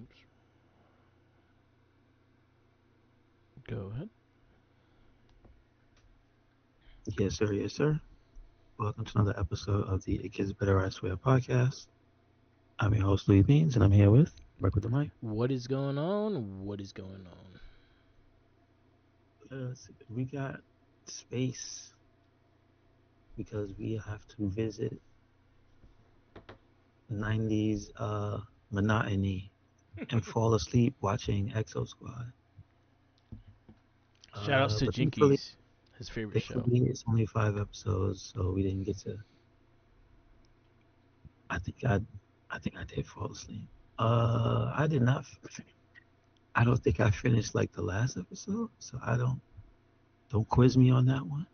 Oops. Go ahead. Yes, sir. Yes, sir. Welcome to another episode of the It Gets Better I Swear podcast. I'm your host, Louis Beans, and I'm here with Work with the Mic. What is going on? What is going on? We got space because we have to visit 90s monotony and fall asleep watching Exo Squad. Shout outs to But thankfully, Jinkies, his favorite show. thankfully, it's only 5 episodes, so we didn't get to. I think I, I think I did fall asleep. I did not. I don't think I finished like the last episode, so I don't quiz me on that one. Uh,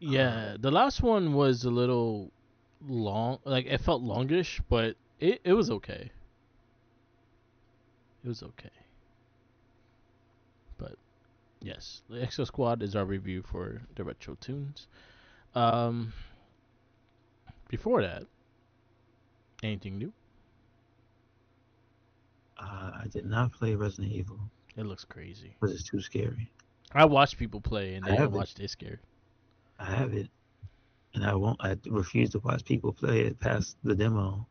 Yeah, the last one was a little long. Like it felt longish, but it was okay. It was okay. But yes, the Exo Squad is our review for the retro tunes. Um, Before that, anything new? I did not play Resident Evil It looks crazy. because it's too scary. I watch people play and I they have it. watch they scared. I have it, and I won't. I refuse to watch people play it past the demo.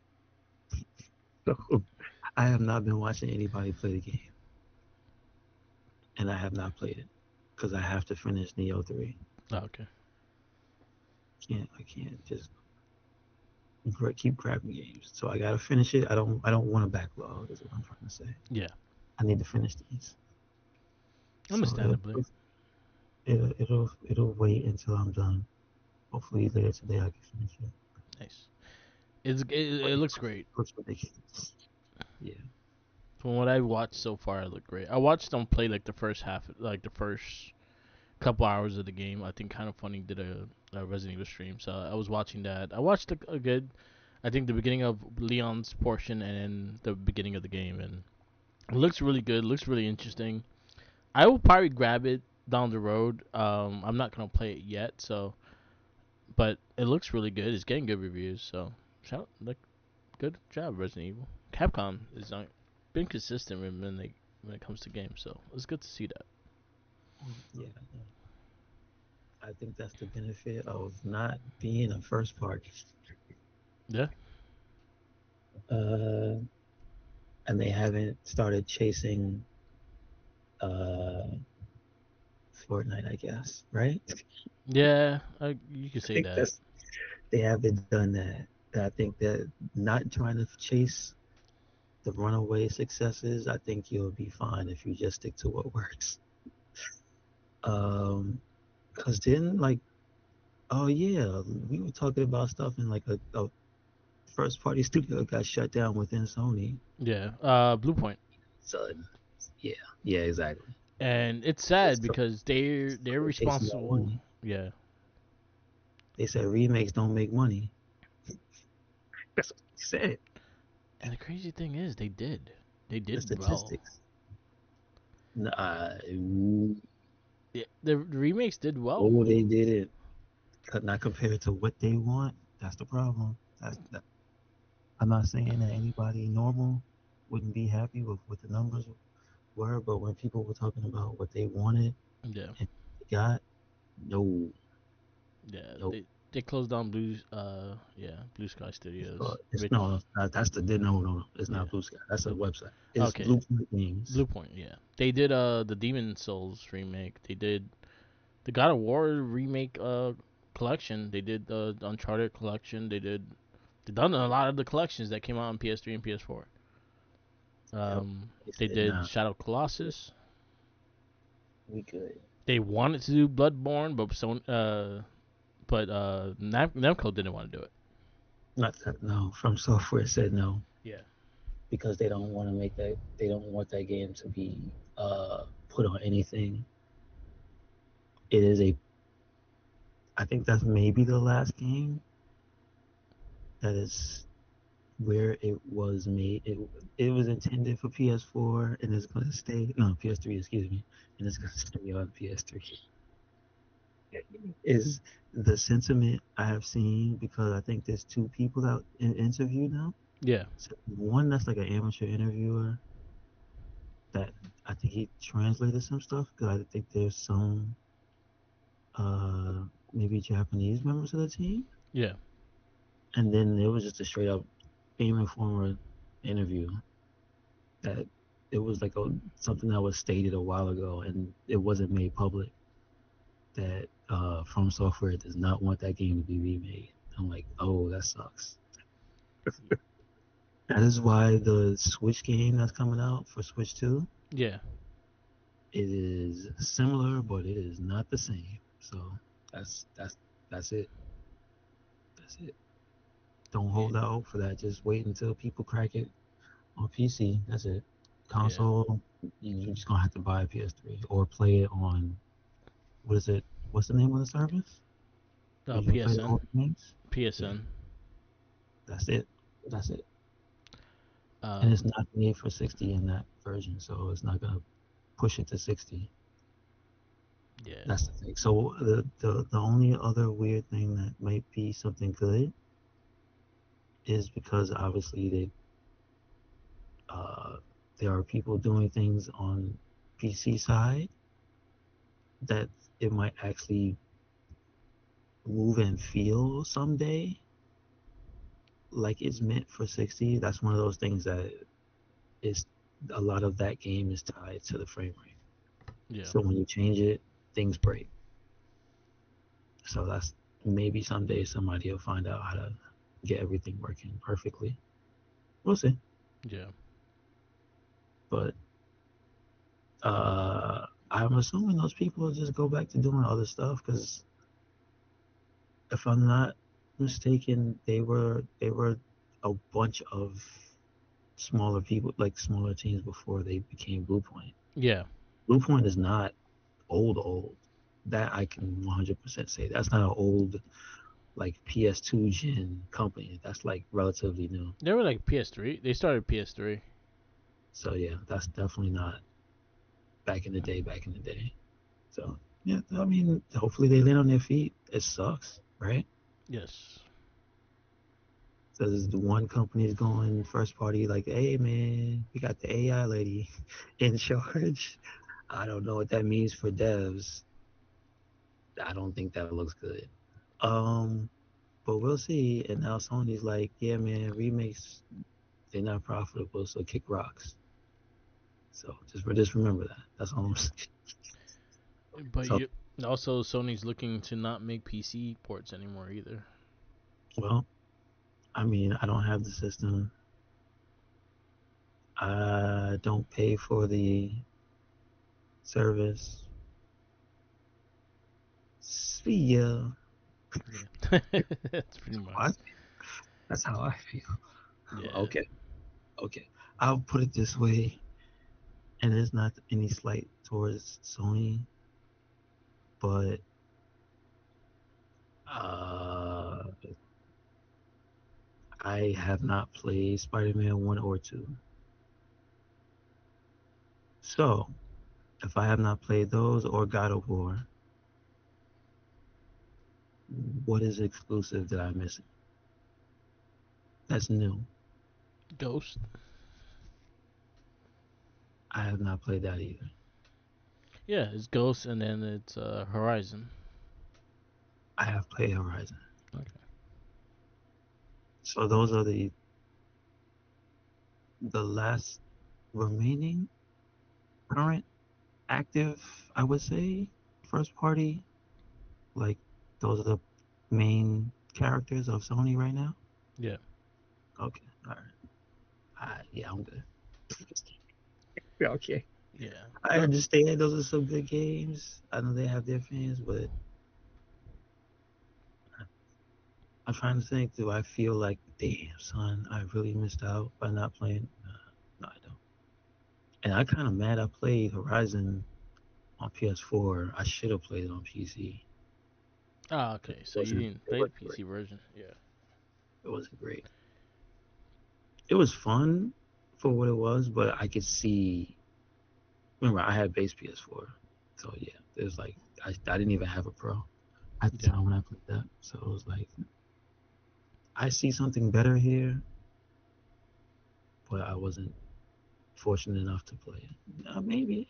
So I have not been watching anybody play the game, and I have not played it because I have to finish Neo 3. Oh, okay. I can't just keep grabbing games. So I gotta finish it. I don't want a backlog. Is what I'm trying to say. Yeah, I need to finish these. So understandably. it'll wait until I'm done. Hopefully later today I can finish it. Nice. It looks great. Looks ridiculous. Yeah. From what I watched so far, it looked great. I watched them play like the first half, like the first couple hours of the game. I think Kind of Funny did a Resident Evil stream, so I was watching that. I watched a good, I think the beginning of Leon's portion and then the beginning of the game, and it looks really good. It looks really interesting. I will probably grab it down the road. I'm not gonna play it yet, so but it looks really good. It's getting good reviews, so shout like good job, Resident Evil. Capcom is not been consistent when it comes to games, so it's good to see that. Yeah. I think that's the benefit of not being a first party. Yeah, Uh, and they haven't started chasing uh, Fortnite, I guess, right? yeah, you could I say think that. that's they haven't done that. I think that not trying to chase the runaway successes, I think you'll be fine if you just stick to what works. Because then, like, oh yeah, we were talking about stuff in like a first party studio got shut down within Sony. Yeah, Blue Point, So yeah, yeah, exactly. and it's It's sad so, because they're they're chasing that responsible. money. Yeah, They said remakes don't make money. That's what they said. and the crazy thing is, they The did well. statistics. Yeah, the remakes did well. Oh, they did it. Not compared to what they want. That's the problem. I'm not saying that anybody normal wouldn't be happy with what the numbers were, but when people were talking about what they wanted Yeah, and they got, no, yeah, no. they closed down Blue Sky Studios. It's Which no, that's the no, no, no. It's not yeah, Blue Sky. That's a Blue, website. It's okay, Blueprint Games. Blue Point. Yeah, they did the Demon Souls remake. They did the God of War remake collection. They did the Uncharted collection. They done a lot of the collections that came out on PS3 and PS4. Yep. They They said, did nah, Shadow Colossus. we good. They wanted to do Bloodborne, Namco didn't want to do it. Not that, no. From Software said no Yeah. because they don't want to make that. They don't want that game to be put on anything. It is a. I think that's maybe the last game that is where it was made. It was intended for PS4 and it's gonna stay. No, PS3. Excuse me, and it's gonna stay on PS3. Is the sentiment I have seen because I think there's two people that interviewed them. Yeah. So one that's like an amateur interviewer that I think he translated some stuff because I think there's some uh maybe Japanese members of the team, Yeah. and then there was just a straight up Game Informer interview that it was like something that was stated a while ago and it wasn't made public that From Software does not want that game to be remade. I'm like, oh, that sucks. That is why the Switch game that's coming out for Switch 2, Yeah. it is similar, but it is not the same. So that's that's that's it. That's it. Don't Yeah. hold out for that. Just wait until people crack it on PC. That's it. Yeah. Console, you're just gonna have to buy a PS3 or play it on what is it? What's the name of the service? Where you can play PSN. all the games? Yeah, PSN. that's it. That's it. And it's Um. not made for 60 in that version, so it's not gonna push it to 60. Yeah. That's the thing. So the only other weird thing that might be something good is because obviously uh, there are people doing things on PC side that it might actually move and feel someday like it's meant for 60. That's one of those things that is a lot of that game is tied to the frame rate. Yeah. So when you change it, things break. So that's maybe someday somebody will find out how to get everything working perfectly. We'll see. Yeah. But I'm assuming those people will just go back to doing other stuff because if I'm not mistaken, they were a bunch of smaller people, like smaller teams before they became Bluepoint. Yeah. Bluepoint is not old. That I can 100% say. That's not an old like PS2 gen company. That's like relatively new. They were like PS3. They started PS3. So yeah, that's definitely not back in the day. Back in the day. So yeah, I mean, hopefully they land on their feet. It sucks, right? Yes. Because the one company is going first party, like, hey man, we got the AI lady in charge. I don't know what that means for devs. I don't think that looks good. Um, but we'll see. And now Sony's like, yeah man, remakes they're not profitable, so kick rocks. So just remember that. That's all I'm saying. But So you also Sony's looking to not make PC ports anymore either. well, I mean, I don't have the system. I don't pay for the service. See ya. Yeah. That's pretty much. What? That's how I feel. Yeah. Okay, okay. I'll put it this way, and it's not any slight towards Sony, but uh, I have not played Spider-Man 1 or 2. So, if I have not played those or God of War, what is exclusive that I'm missing? That's new. Ghost. I have not played that either. Yeah, it's Ghost, and then it's Horizon. I have played Horizon. Okay. So those are the last remaining current active, I would say, first party. Like those are the main characters of Sony right now. Yeah. Okay, all right. Yeah, I'm good. Yeah, okay. Yeah. I understand those are some good games. I know they have their fans, but I'm trying to think. Do I feel like, damn, son, I really missed out by not playing? No, I don't. And I kind of mad I played Horizon on PS4. I should have played it on PC. Ah, okay. So you Wasn't didn't it play the wasn't great. PC version. Yeah. It wasn't great. It was fun for what it was, but I could see. Remember, I had base PS4, so yeah, it was like I didn't even have a Pro at the Yeah. time when I played that. So it was like I see something better here, but I wasn't fortunate enough to play it. Maybe.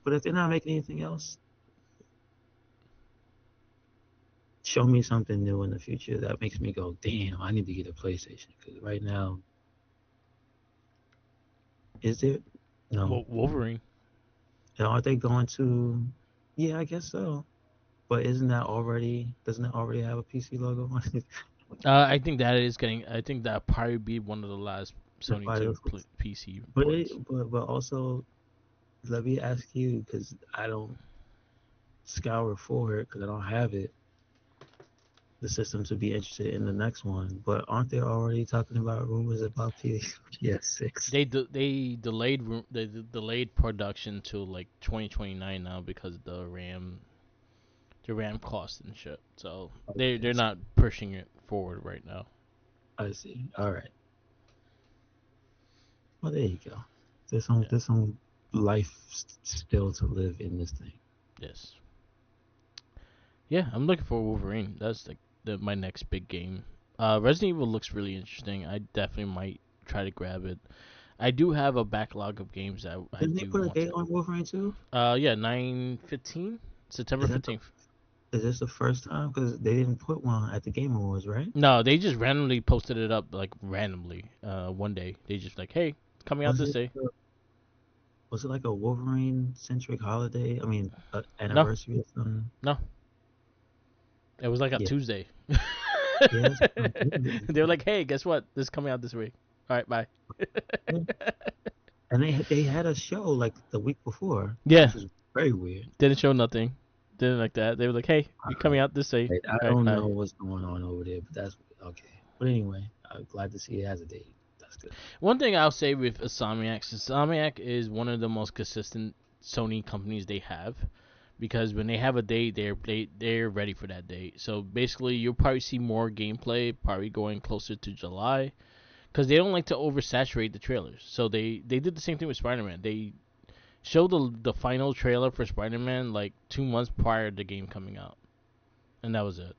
But if they're not making anything else, show me something new in the future that makes me go, damn, I need to get a PlayStation. Because right now, is there? No. Wolverine. And aren't they going to? Yeah, I guess so. But isn't that already? Doesn't it already have a PC logo on it? I think that is getting. I think that probably be one of the last Sony But to PC but ports. but also, let me ask you because I don't scour for it because I don't have it. The system to be interested in the next one, but aren't they already talking about rumors about PS6? They delayed production to like 2029 now because of the RAM cost and shit. So they're Okay, so not pushing it forward right now. I see. All right. Well, there you go. Yeah. There's some life still to live in this thing. Yes. Yeah, I'm looking for Wolverine. That's like my next big game. Resident Evil looks really interesting. I definitely might try to grab it. I do have a backlog of games that I Didn't they do put a want date to. on Wolverine too? Yeah, 9/15, September Is that the 15th. is this the first time? Because they didn't put one at the Game Awards, right? No, they just randomly posted it up like randomly. One day they just like, hey, it's coming out Was this it day. was it like a Wolverine centric holiday? I mean, No, anniversary or something? no, it was like a Yeah, Tuesday. yeah. That's what I'm thinking. They were like, hey, guess what? This is coming out this week. All right, bye. Yeah. And they had a show like the week before, Yeah, which was very weird. didn't show nothing. Didn't like that. They were like, hey, All you're coming right. out this day. I All right, don't bye. know what's going on over there, but that's okay. But anyway, I'm glad to see it has a date. That's good. One thing I'll say with Insomniac is one of the most consistent Sony companies they have, because when they have a date, they're ready for that date. So basically, you'll probably see more gameplay, probably going closer to July, because they don't like to oversaturate the trailers. So they did the same thing with Spider-Man. They showed the final trailer for Spider-Man like 2 months prior to the game coming out, and that was it.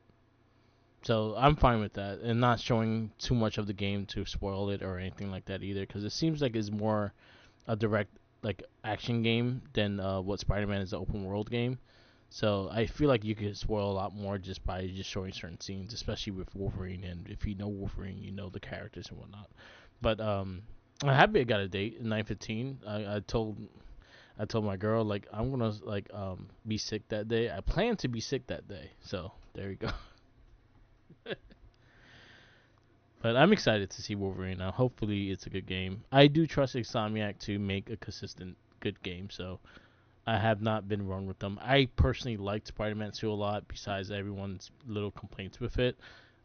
So I'm fine with that, and not showing too much of the game to spoil it or anything like that either, because it seems like it's more a direct like action game than what Spider-Man is, an open world game. So I feel like you could spoil a lot more just by just showing certain scenes, especially with Wolverine. And if you know Wolverine, you know the characters and whatnot. But I'm happy I got a date, 9/15. I told my girl like I'm gonna like be sick that day. I plan to be sick that day. So there you go. But I'm excited to see Wolverine now. Hopefully, it's a good game. I do trust Insomniac to make a consistent good game, so I have not been wrong with them. I personally liked Spider-Man 2 a lot, besides everyone's little complaints with it.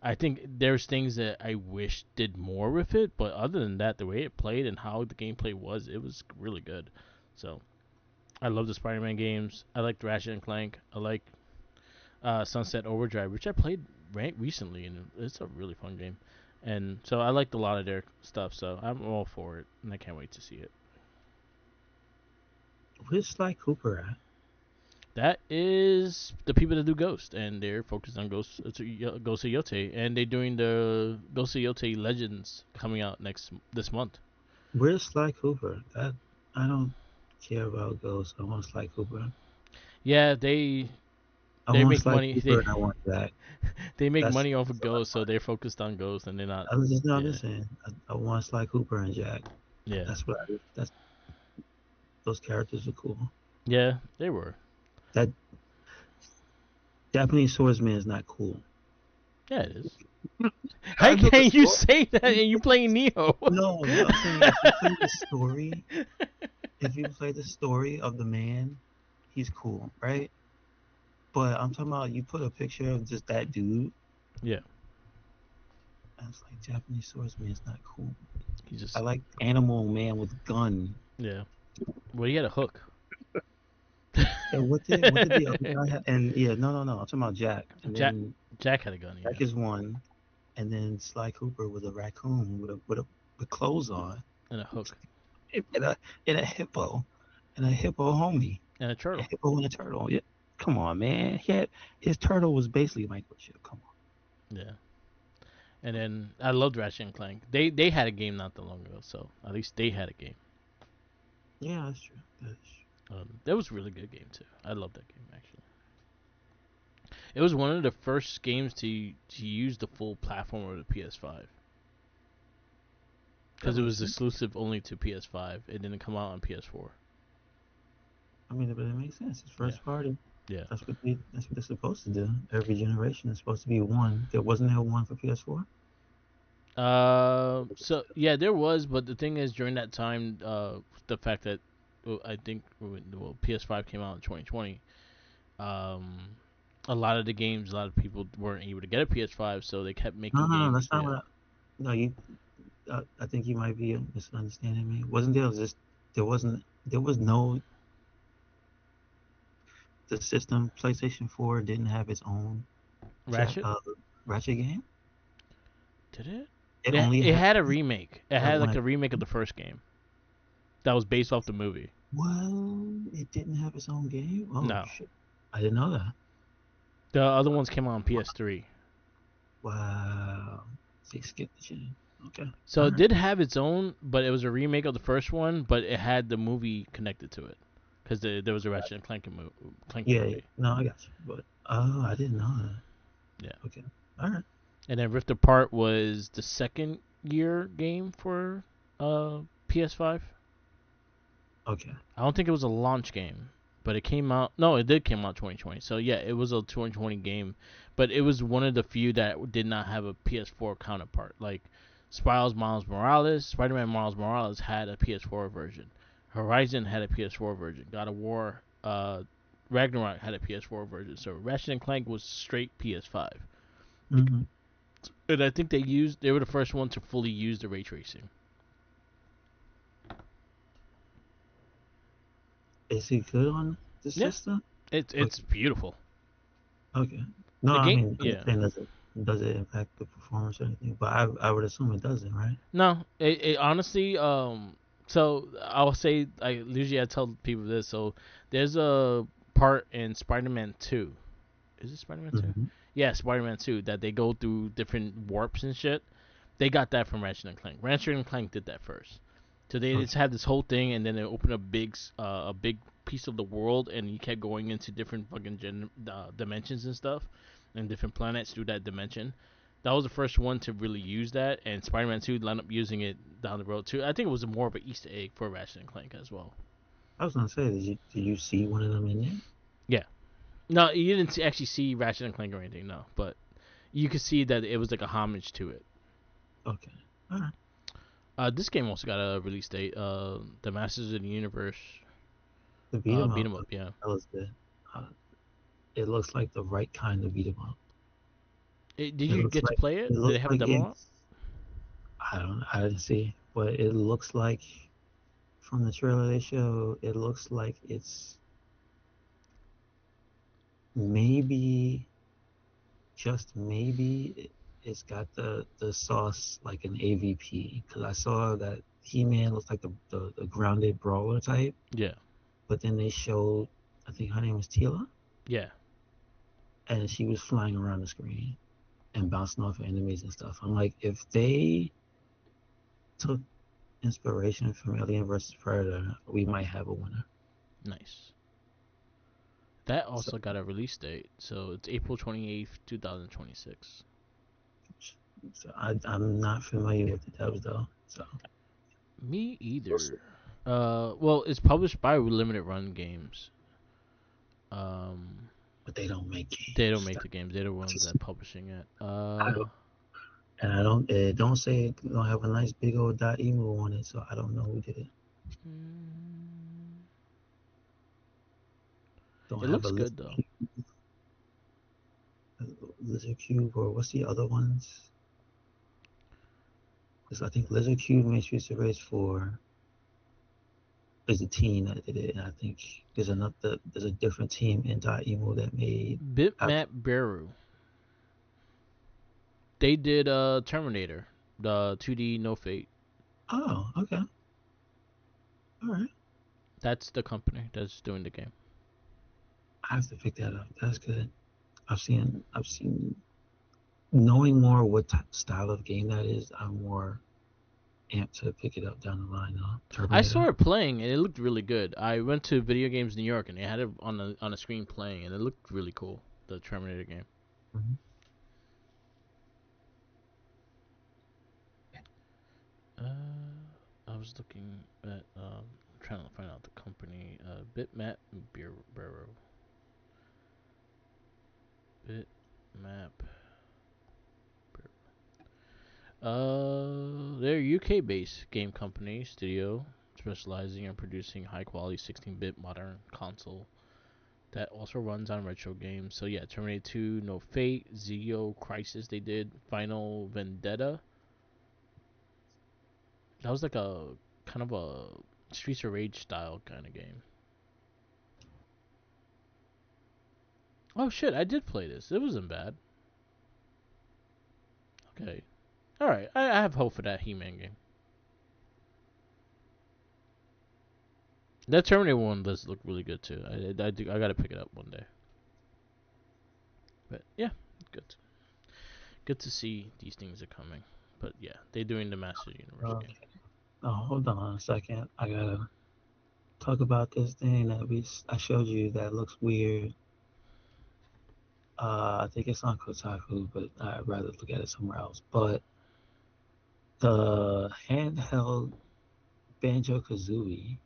I think there's things that I wish did more with it, but other than that, the way it played and how the gameplay was, it was really good. So I love the Spider-Man games. I like Ratchet and Clank. I like Sunset Overdrive, which I played recently, and it's a really fun game. And so I liked a lot of their stuff, so I'm all for it, and I can't wait to see it. Where's Sly Cooper at? That is the people that do Ghost, and they're focused on Ghost of Yote, and they're doing the Ghost of Yote Legends coming out this month. Where's Sly Cooper? That I don't care about Ghost. I want Sly Cooper. Yeah, I they want make Sly money. Cooper and I want that. They make That's money off of that's all Ghost, I so they're focused on Ghost, and they're not. want. I'm Yeah, just saying. I want Sly Cooper and Jack. yeah, That's what I. That's those characters are cool. yeah. They were. That Japanese swordsman is not cool. Yeah, it is. I How know the can you story. say that and you playing Neo? No, no, I'm saying if you play the story, if you play the story of the man, he's cool, right? But I'm talking about you put a picture of just that dude. Yeah, I was like, Japanese swordsman is not cool. he I just like animal man with gun. yeah. Well, he had a hook. And what did the other guy have? And yeah, no. I'm talking about Jack. And Jack then Jack had a gun. Yeah, Jack is one, and then Sly Cooper with a raccoon with clothes on, and a hook and a hippo, and a hippo homie, and a a turtle. hippo and a turtle. Yeah, come on, man. His turtle was basically a microchip. Come on. Yeah, And then I loved Ratchet and Clank. They had a game not that long ago, so at least they had a game. Yeah, that's true. That's That was a really good game too. I love that game actually. It was one of the first games to use the full platform of the PS5 because that it makes was sense. exclusive only to PS5. It didn't come out on PS4. I mean, but it makes sense. It's Yeah, first party. yeah. That's what they're supposed to do. Every generation is supposed to be one. There one for PS4. So yeah, there was, but the thing is, during that time, the fact that I think PS5 came out in 2020, um, a lot of the games, a lot of people weren't able to get a PS5, so they kept No, making no, no. games. That's not Yeah. what. No, you. I think you might be misunderstanding me. Wasn't there just there wasn't there was no the system PlayStation 4 didn't have its own Ratchet, Ratchet game. did it? It Yeah, only it had had a remake. It had like one. a remake of the first game that was based off the movie. Well, it didn't have its own game. Oh No, shit! I didn't know that. the other ones came out on PS3. Wow. See, skip the chain. Okay. So All it right. did have its own, but it was a remake of the first one. But it had the movie connected to it because there was a Ratchet and Clank Yeah, yeah. movie. No, I got you. But oh, I didn't know that. Yeah, Okay. All right. and then Rift Apart was the second year game for PS5. Okay. I don't think it was a launch game, but it came out. No, it did come out 2020. So yeah, it was a 2020 game, but it was one of the few that did not have a PS4 counterpart. Like Spider-Man Miles Morales had a PS4 version. Horizon had a PS4 version. God of War, Ragnarok had a PS4 version. So Ratchet and Clank was straight PS5. Mm-hmm. And I think they were the first one to fully use the ray tracing. Is it good on the Yeah, system? it's Okay. beautiful. Okay. No, The I game, mean, I'm yeah. saying does it impact the performance or anything? But I would assume it doesn't, right? No, it honestly, so I'll say, I usually I tell people this. So there's a part in Spider-Man 2. Is it Spider-Man 2? Mm-hmm. Yeah, Spider-Man 2 that they go through different warps and shit. They got that from Ratchet and Clank. Ratchet and Clank did that first. So they just Okay. had this whole thing, and then they opened a big piece of the world, and you kept going into different fucking dimensions and stuff, and different planets through that dimension. That was the first one to really use that, and Spider-Man 2 lined up using it down the road too. I think it was more of an Easter egg for Ratchet and Clank as well. I was gonna say, did you see one of them in there? Yeah. No, you didn't actually see Ratchet and Clank or anything, no, but you could see that it was like a homage to it. Okay. All right. This game also got a release date. The Masters of the Universe. The beat 'em Beat up, 'em up, yeah. that was good. Uh, it looks like the right kind of beat 'em up. Did It you looks get to like play it? it Did they looks have a like demo out? it's. I didn't see, but it looks like from the trailer they show, it looks like it's maybe just maybe it's got the sauce like an AVP because I saw that He-Man looks like the grounded brawler type, Yeah, but then they showed I think her name was Tila yeah. and she was flying around the screen and bouncing off of enemies and stuff. I'm like, if they took inspiration from Alien versus Predator, we might have a winner. Nice. That So, also got a release date, so it's April 28th, 2026. I'm not familiar with the devs though, so Me we'll see. either. Well, it's published by Limited Run Games. Um, But they don't make they don't games. make the games. They're the ones Just, that publishing it. I don't, and I don't. It don't say it don't have a nice big old .emu on it, so I don't know who did it. Mm, Don't it have a looks good though. lizard cube or what's the other ones? Because I think Lizard Cube made Streets of Rage 4 is a team that did it, and I think there's a different team in .emu that made. Bitmap Beru. They did Terminator, the 2D No Fate. Oh, okay, all right. That's the company that's doing the game. I have to pick that up. That's good. I've seen knowing more what style of game that is, I'm more amped to pick it up down the line. I Terminator. started playing and it looked really good. I went to Video Games New York and they had it on a screen playing and it looked really cool. The Terminator game. Mhm. I was looking at trying to find out the company. Bitmap Bureau. Bitmap. They're a UK-based game company studio specializing in producing high-quality 16-bit modern console that also runs on retro games. So yeah, Terminator 2, No Fate, Zeo Crisis. They did Final Vendetta. That was like a kind of a Streets of Rage style kind of game. Oh shit, I did play this. It wasn't bad. Okay. Alright, I have hope for that He-Man game. That Terminator one does look really good too. I gotta pick it up one day. But yeah, good. Good to see these things are coming. But yeah, they're doing the Master Universe game. Okay. Oh, hold on a second. I gotta talk about this thing that I showed you that looks weird. I think it's on Kotaku, but I'd rather look at it somewhere else. But the handheld Banjo Kazooie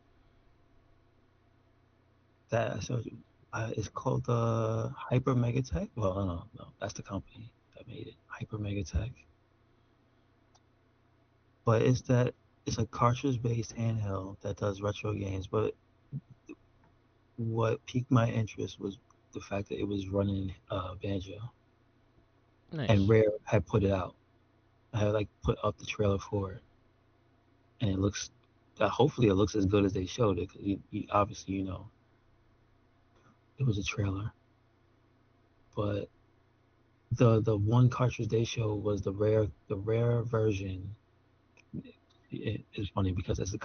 that I showed you, it's called the Hyper Megatech. Well, no, that's the company that made it, Hyper Megatech. But it's a cartridge-based handheld that does retro games. But what piqued my interest was the fact that it was running Banjo, and Nice. Rare had put it out. I had like put up the trailer for it, and it looks. Hopefully, it looks as good as they showed it. Because obviously, it was a trailer. But the one cartridge they showed was the rare version. It's funny because it's the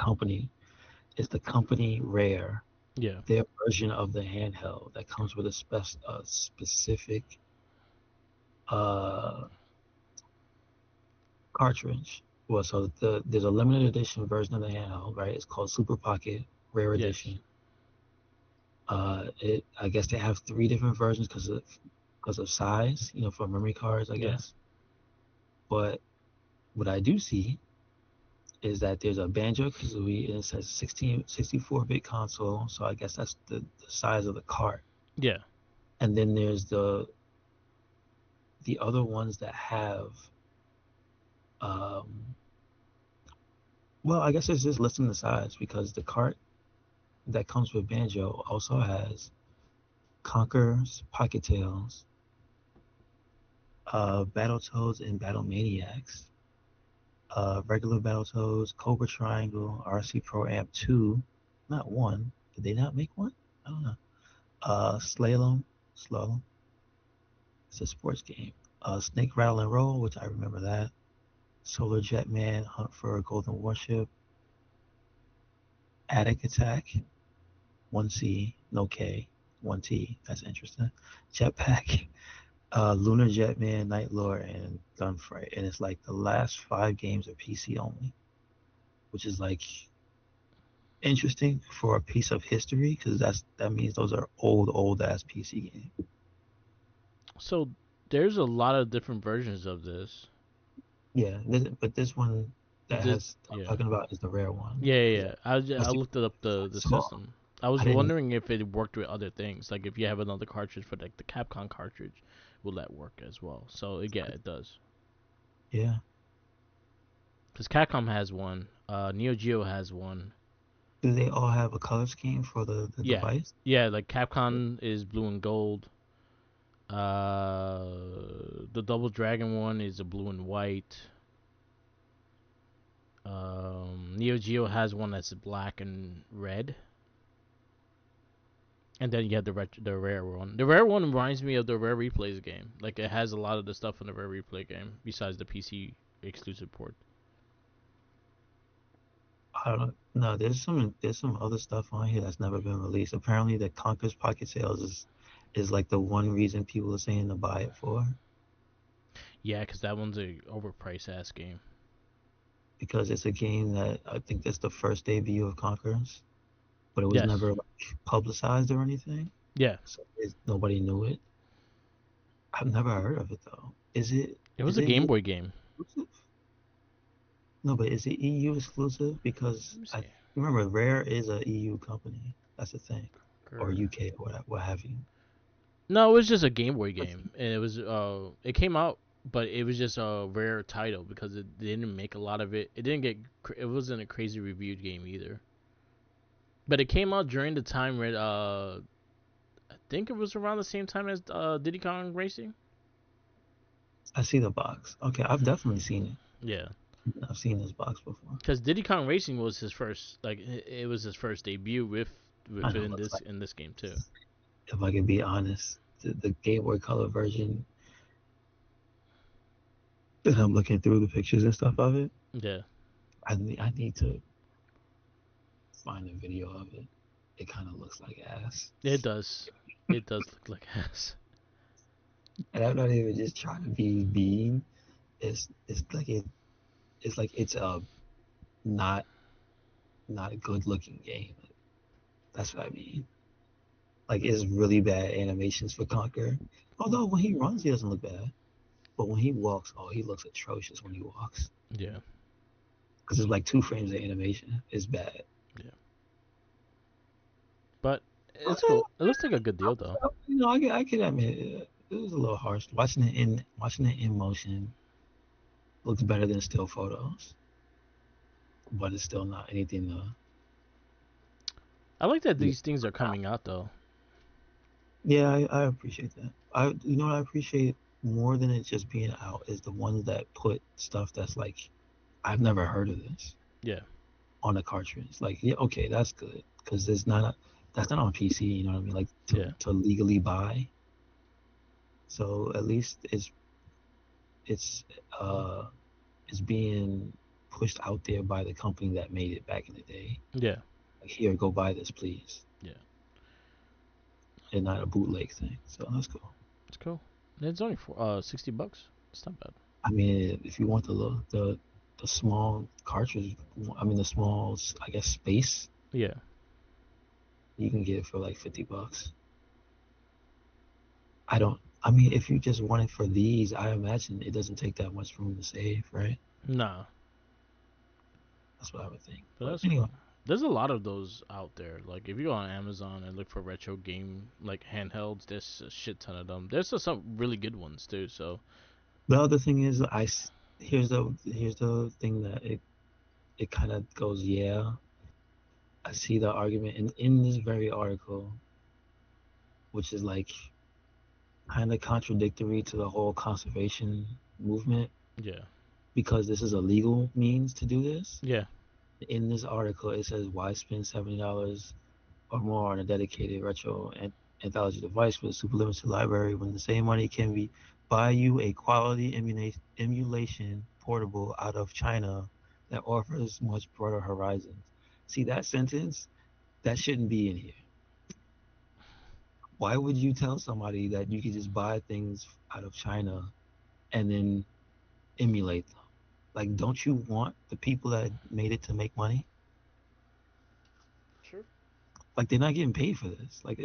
company Rare, Yeah. their version of the handheld that comes with a specific uh, cartridge. Well, so there's a limited edition version of the handheld, right? It's called Super Pocket Rare Yes. Edition. I guess they have three different versions because of size, for memory cards, I Yeah. guess. But what I do see is that there's a Banjo Kazooie and it says 64-bit console, so I guess that's the size of the cart. Yeah. And then there's the other ones that have um, well, I guess it's just listing the size because the cart that comes with Banjo also has Conker's Pocket Tales, Battletoads and Battle Maniacs, regular Battletoads, Cobra Triangle, RC Pro Amp 2, not one. Did they not make one? I don't know. Slalom, it's a sports game. Snake Rattle and Roll, which I remember that. Solar Jetman, Hunt for a Golden Warship, Attic Attack, 1C, no K, 1T. That's interesting. Jetpack, Lunar Jetman, Night Lord, and Gunfight. And it's like the last 5 games are PC only, which is like interesting for a piece of history because that means those are old ass PC games. So there's a lot of different versions of this. Yeah, but this one that The has I'm yeah. talking about is the rare one. Yeah, yeah, Because yeah. I that's the looked it up one I the saw. system. I was I didn't. wondering if it worked with other things, like if you have another cartridge for like the Capcom cartridge, will that work as well? So yeah, it does. Yeah. Because Capcom has one, Neo Geo has one. Do they all have a color scheme for the Yeah, device? yeah. Like Capcom is blue and gold. The Double Dragon one is a blue and white. Neo Geo has one that's black and red. And then you have the rare one. The rare one reminds me of the Rare Replays game. Like it has a lot of the stuff in the Rare Replay game besides the PC exclusive port. I don't know. No, there's some other stuff on here that's never been released. Apparently, the Conker's Pocket Sales is like the one reason people are saying to buy it for. Yeah, because that one's a overpriced ass game. because it's a game that I think that's the first debut of Conquerors, but it was Yes. never like publicized or anything, Yeah. so nobody knew it. I've never heard of it though. It was Is a it Game US Boy game. exclusive? No, but is it EU exclusive? Because Let me I see. remember Rare is a EU company. That's the thing, or Grr. UK or what have you. No, it was just a Game Boy game, and it came out, but it was just a rare title because it didn't make a lot of it. It didn't get, it wasn't a crazy reviewed game either. But it came out during the time where I think it was around the same time as Diddy Kong Racing. I see the box. Okay, I've definitely seen it. Yeah, I've seen this box before. because Diddy Kong Racing was his first, like it was his first debut I with know it it looks like. in this game too. If I can be honest, the Game Boy Color version that I'm looking through the pictures and stuff of it, Yeah, I need to find a video of it. It kind of looks like ass, it does. It does look like ass. and I'm not even just trying to be mean. It's like it's like it's a not not a good looking game. That's what I mean. Like it's really bad animations for Conquer. Although when he runs, he doesn't look bad. But when he walks, oh, he looks atrocious when he walks. Yeah, Because it's like 2 frames of animation. It's bad. yeah. But it's Okay, cool. It looks like a good deal though. I can admit it was a little harsh. Watching it in motion looks better than still photos, but it's still not anything to. I like that Yeah, these things are coming out though. yeah, I appreciate that. You know what I appreciate more than it just being out is the ones that put stuff that's like I've never heard of this Yeah, on the cartridge. Like, yeah, okay, that's good because that's not on PC. You know what I mean? Like yeah, to legally buy. So at least it's uh it's being pushed out there by the company that made it back in the day. yeah, Like, here, go buy this, please, yeah. and not a bootleg thing. So that's cool. It's cool. It's only for $60. It's not bad. I mean, if you want the small cartridge, I mean the small, I guess space, Yeah, you can get it for like $50. I don't. I mean, if you just want it for these, I imagine it doesn't take that much room to save, right? nah, That's what I would think. but But that's anyway, cool. There's a lot of those out there. Like if you go on Amazon and look for retro game like handhelds, there's a shit ton of them. There's some really good ones too. So the other thing is, here's the thing that it kind of goes, yeah, I see the argument in this very article, which is like kind of contradictory to the whole conservation movement yeah, because this is a legal means to do this. yeah, In this article, it says why spend $70 or more on a dedicated retro anthology device with a super limited library when the same money can be buy you a quality emulation portable out of China that offers much broader horizons. See that sentence? That shouldn't be in here. Why would you tell somebody that you could just buy things out of China and then emulate them? Like, don't you want the people that made it to make money? sure. Like, they're not getting paid for this. Like,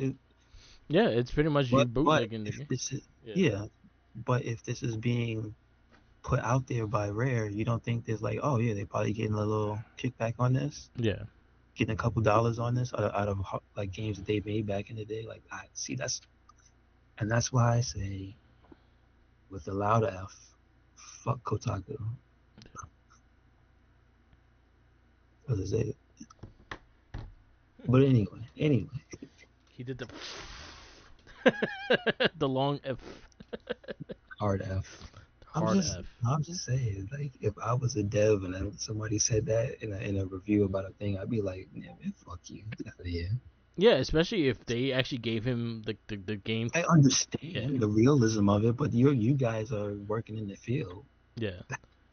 Yeah, it's pretty much you but bootlegging the if game. this is Yeah, yeah, but if this is being put out there by Rare, you don't think there's like, oh yeah, they're probably getting a little kickback on this, yeah, getting a couple dollars on this out of like games that they made back in the day. Like, I see that's why I say with a loud F, fuck Kotaku. Because they, but anyway, he did the the long F, hard F. hard F. I'm just saying, like, if I was a dev and then somebody said that in a review about a thing, I'd be like, yeah, man, fuck you, get out of here. Yeah, especially if they actually gave him the game. I Yeah, understand the realism of it, but you guys are working in the field. yeah,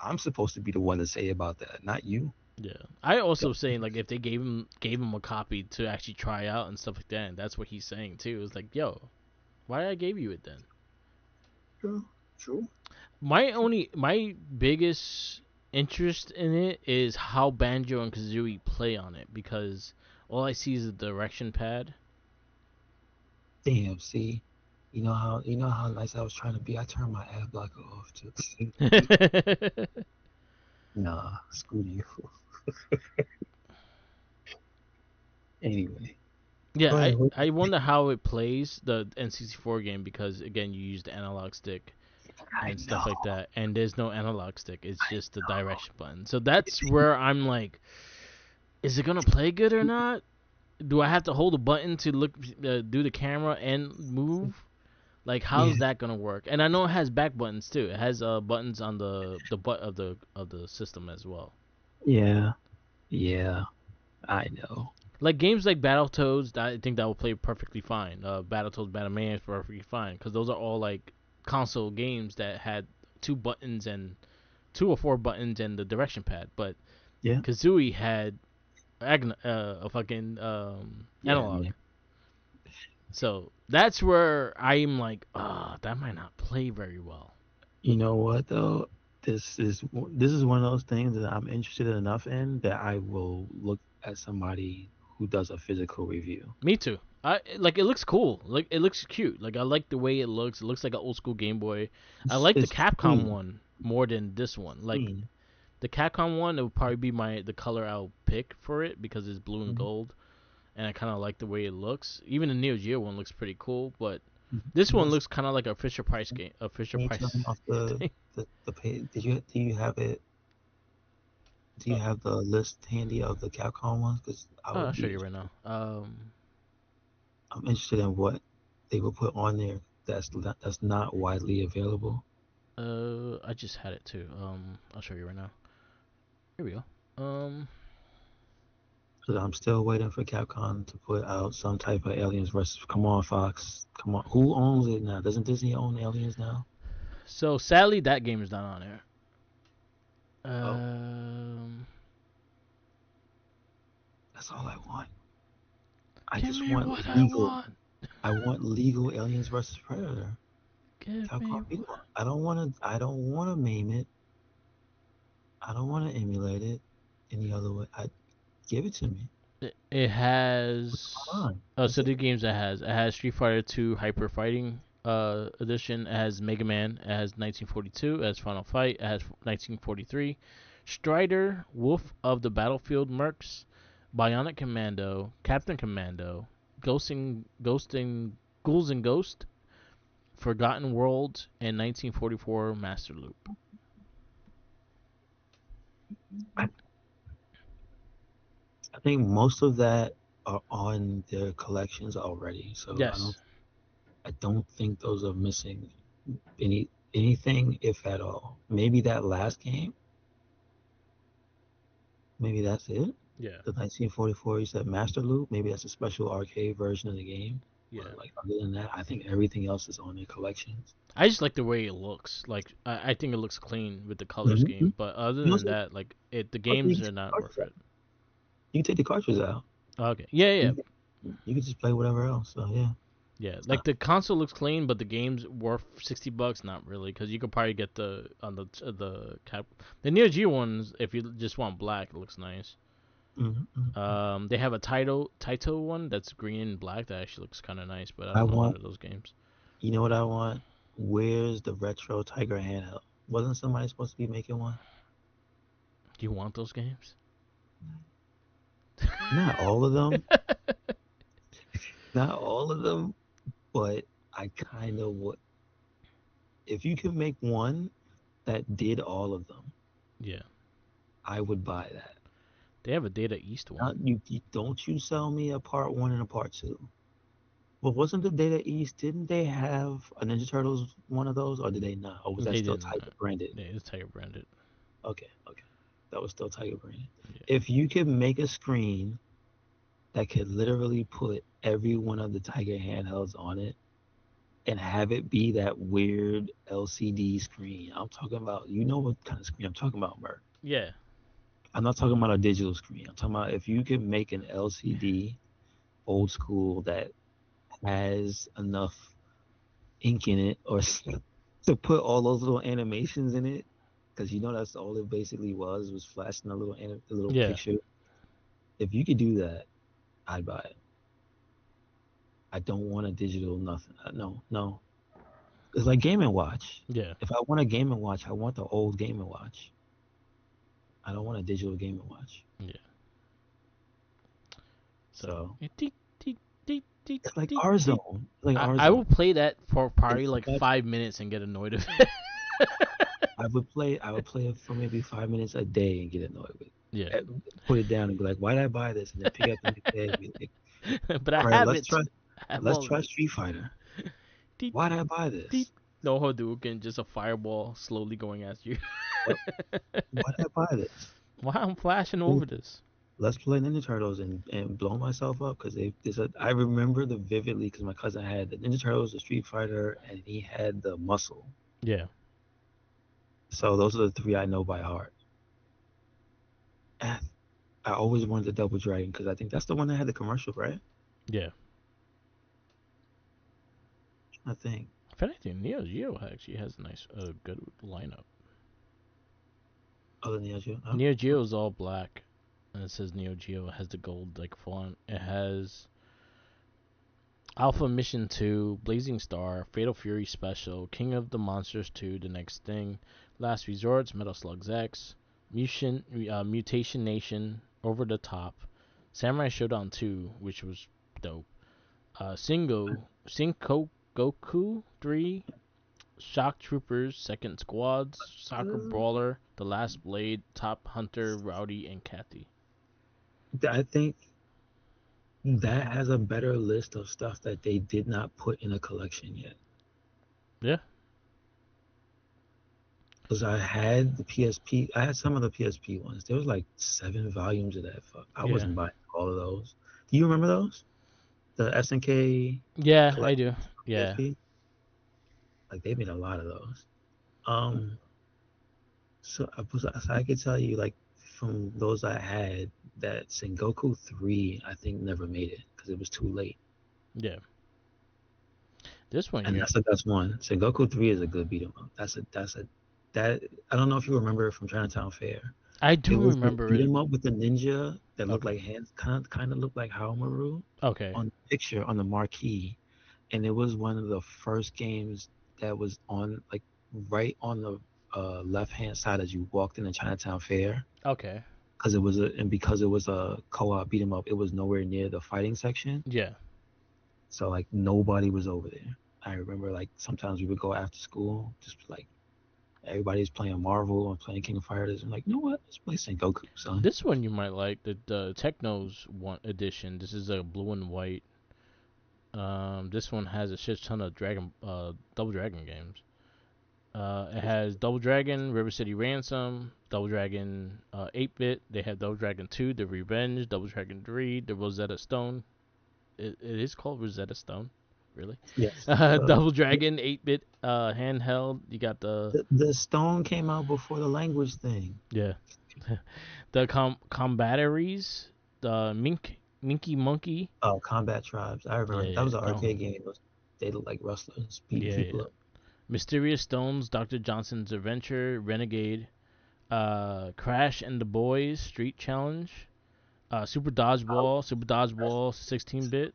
I'm supposed to be the one to say about that, not you. yeah. I also saying like if they gave him a copy to actually try out and stuff like that, and that's what he's saying too. It's like, yo, why I gave you it then? True, true. My biggest interest in it is how Banjo and Kazooie play on it because all I see is the direction pad. Damn, see, you know how nice I was trying to be. I turned my ad blocker off too. Nah, screw you. Anyway, Yeah, go I ahead. What? I wonder how it plays the N64 game because again you use the analog stick I and stuff know. like that, and there's no analog stick. It's just the direction button. So that's where I'm like, is it gonna play good or not? Do I have to hold a button to look, do the camera and move? Like, Yeah, how's that gonna work? And I know it has back buttons too. It has buttons on the butt of the system as well. yeah, yeah. I know. Like games like Battletoads, I think that will play perfectly fine. Battletoads, Batman is perfectly fine because those are all like console games that had two buttons and two or four buttons and the direction pad. But Yeah, Kazooie had a fucking yeah, analog. man. So that's where I'm like, that might not play very well. You know what though? This is one of those things that I'm interested enough in that I will look at somebody who does a physical review. Me too. I like it looks cool. Like it looks cute. Like I like the way it looks. It looks like an old school Game Boy. I like the It's Capcom clean, one more than this one. Like clean. the Capcom one, it would probably be the color I'll pick for it because it's blue and Mhm, gold, and I kind of like the way it looks. Even the Neo Geo one looks pretty cool, but mhm. this one What's looks kind of like a Fisher Price game, a Fisher Can you tell me Price off thing. the page? Do you have it? Do you Uh, have the list handy of the Capcom ones? Because I'll show you right now. I'm interested in what they will put on there that's not widely available. I just had it too. I'll show you right now. Here we go. Because I'm still waiting for Capcom to put out some type of Aliens versus. Come on, Fox. Come on. Who owns it now? Doesn't Disney own Aliens now? So sadly, that game is not on there. Oh, Um, that's all I want. I give just me want what I legal. want. I want legal Aliens versus Predator. Give me Capcom, you what. know, I don't want to. I don't want to meme it. I don't want to emulate it any other way. I give it to me. It has. Fine. Oh, That's so it. the games it has Street Fighter 2 Hyper Fighting edition. It has Mega Man. It has 1942. It has Final Fight. It has 1943. Strider, Wolf of the Battlefield Mercs, Bionic Commando, Captain Commando, Ghosting, Ghouls and Ghost, Forgotten World, and 1944 Master Loop. I, I think most of that are on their collections already, so Yes. I don't think those are missing anything, if at all. Maybe that last game. Maybe that's it. Yeah. The 1944, you said Master Loop. Maybe that's a special arcade version of the game. Yeah. But like other than that, I think everything else is on their collections. I just like the way it looks. Like I think it looks clean with the color Mm-hmm. scheme. But other You than also, that, like the also you games can are take the not cartridge worth out. it. You can take the cartridge out. Okay. Yeah, yeah, You can just play whatever else. So yeah, yeah. it's Like not. the console looks clean, but the game's worth $60. Not really, because you could probably get the cap. The Neo Geo ones, if you just want black, it looks nice. Mm-hmm. They have a Taito one that's green and black that actually looks kind of nice, but I I don't know none want. of those games. You know what I want? Where's the retro Tiger handheld? Wasn't somebody supposed to be making one? Do you want those games? Not all of them. Not all of them. But I kind of would. If you could make one that did all of them, Yeah, I would buy that. they have a Data East one. Not you don't you sell me a part one and a part two. Well, wasn't the Data East? Didn't they have a Ninja Turtles one of those, or did they not? Or was that They still didn't. Tiger branded? Yeah, it's Tiger branded. Okay, okay, that was still Tiger branded. Yeah. If you could make a screen that could literally put every one of the Tiger handhelds on it and have it be that weird LCD screen, I'm talking about. You know what kind of screen I'm talking about, Merc? Yeah. I'm not talking about a digital screen. I'm talking about if you could make an LCD old school that has enough ink in it or to put all those little animations in it, because you know that's all it basically was flashing a little Yeah, picture. If you could do that, I'd buy it. I don't want a digital nothing. No, no. It's like Game and Watch. yeah, If I want a Game and Watch, I want the old Game and Watch. I don't want a digital Game and Watch. yeah. So So deet, deet, deet, deet, it's like deet, deet. Warzone. It's like I will Warzone. play that for probably It's like about 5 minutes and get annoyed of it. I would play it for maybe 5 minutes a day and get annoyed with Yeah, it. Put it down and be like, why did I buy this? And then pick it up the next day and be like, but I all right, have it. I have let's all of try it. Street Fighter. Deet, Why did I buy deet. this? No Hadouken, just a fireball slowly going at you. Yep. Why did I buy this? Why I'm flashing over this? Let's play Ninja Turtles and blow myself up because I remember the vividly because my cousin had the Ninja Turtles, the Street Fighter, and he had the Muscle. Yeah, So those are the three I know by heart. And I always wanted the Double Dragon because I think that's the one that had the commercial, right? yeah. I think. If anything, Neo Geo actually has a nice, good lineup. Other than Neo Geo. Oh, Neo Geo is all black, and it says Neo Geo. It has the gold like font. It has Alpha Mission 2, Blazing Star, Fatal Fury Special, King of the Monsters 2, The Next Thing, Last Resorts, Metal Slug X, Mutation Nation, Over the Top, Samurai Showdown 2, which was dope. Sinko Goku 3, Shock Troopers, Second Squads, Soccer Brawler, The Last Blade, Top Hunter, Rowdy, and Kathy. I think that has a better list of stuff that they did not put in a collection yet. Yeah, Because I had the PSP, I had some of the PSP ones. There was like 7 volumes of that. Fuck, I yeah, wasn't buying all of those. Do you remember those? The SNK yeah. I collection do. Yeah, PSP? Like they made a lot of those. Um, so I could tell you like from those I had that Sengoku 3 I think never made it because it was too late. yeah. This one And here, that's the best one. Sengoku 3 is a good beat 'em up. That I don't know if you remember it from Chinatown Fair. I It do was the remember beat it. 'em up with the ninja that looked Okay, like hands, kind of looked like Haomaru okay. on the picture on the marquee, and it was one of the first games that was on like right on the left hand side as you walked in the Chinatown Fair. Okay. Because it was a co-op beat 'em up, it was nowhere near the fighting section, Yeah. so like nobody was over there. I remember like sometimes we would go after school, just like everybody's playing Marvel and playing King of Fighters, and like, you know what? Let's play Sengoku, son. This one you might like the Technos one edition. This is a blue and white. This one has a shit ton of Double Dragon games. It has Double Dragon, River City Ransom, Double Dragon 8-bit. They have Double Dragon 2, The Revenge, Double Dragon 3, the Rosetta Stone. It is called Rosetta Stone, really. Yes. Double Dragon 8-bit handheld. You got the The stone came out before the language thing. yeah, the combatteries, the Minky Monkey. Oh, Combat Tribes. I Yeah, remember that yeah, was an oh, arcade game. They look like wrestlers beating yeah, people yeah. up. Mysterious Stones, Dr. Johnson's Adventure, Renegade, Crash and the Boys, Street Challenge, Super Dodgeball, 16-bit,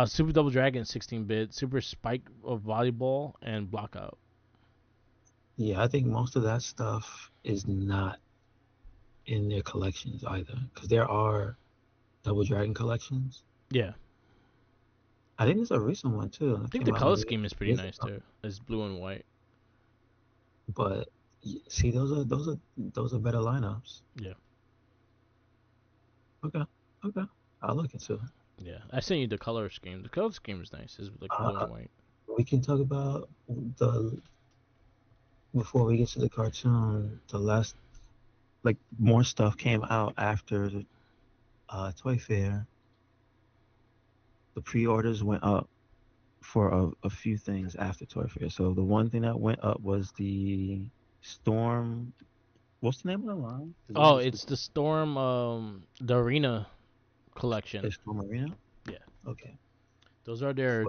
Super Double Dragon, 16-bit, Super Spike of Volleyball, and Blockout. Yeah, I think most of that stuff is not in their collections either, because there are Double Dragon collections. Yeah, I think there's a recent one too I that think came the out color maybe scheme is pretty years nice ago. too. It's blue and white. But see, those are better lineups. Yeah, Okay, okay, I'll look into it. yeah. I sent you the color scheme. The color scheme is nice. It's like blue Uh, and white. we can talk about the before we get to the cartoon. The last like more stuff came out after the Toy Fair. The pre-orders went up for a few things after Toy Fair. So the one thing that went up was the Storm. What's the name of the line? 'Cause there's Oh, a it's the specific Storm, the Arena collection. Storm Arena. Yeah, Okay. those are their.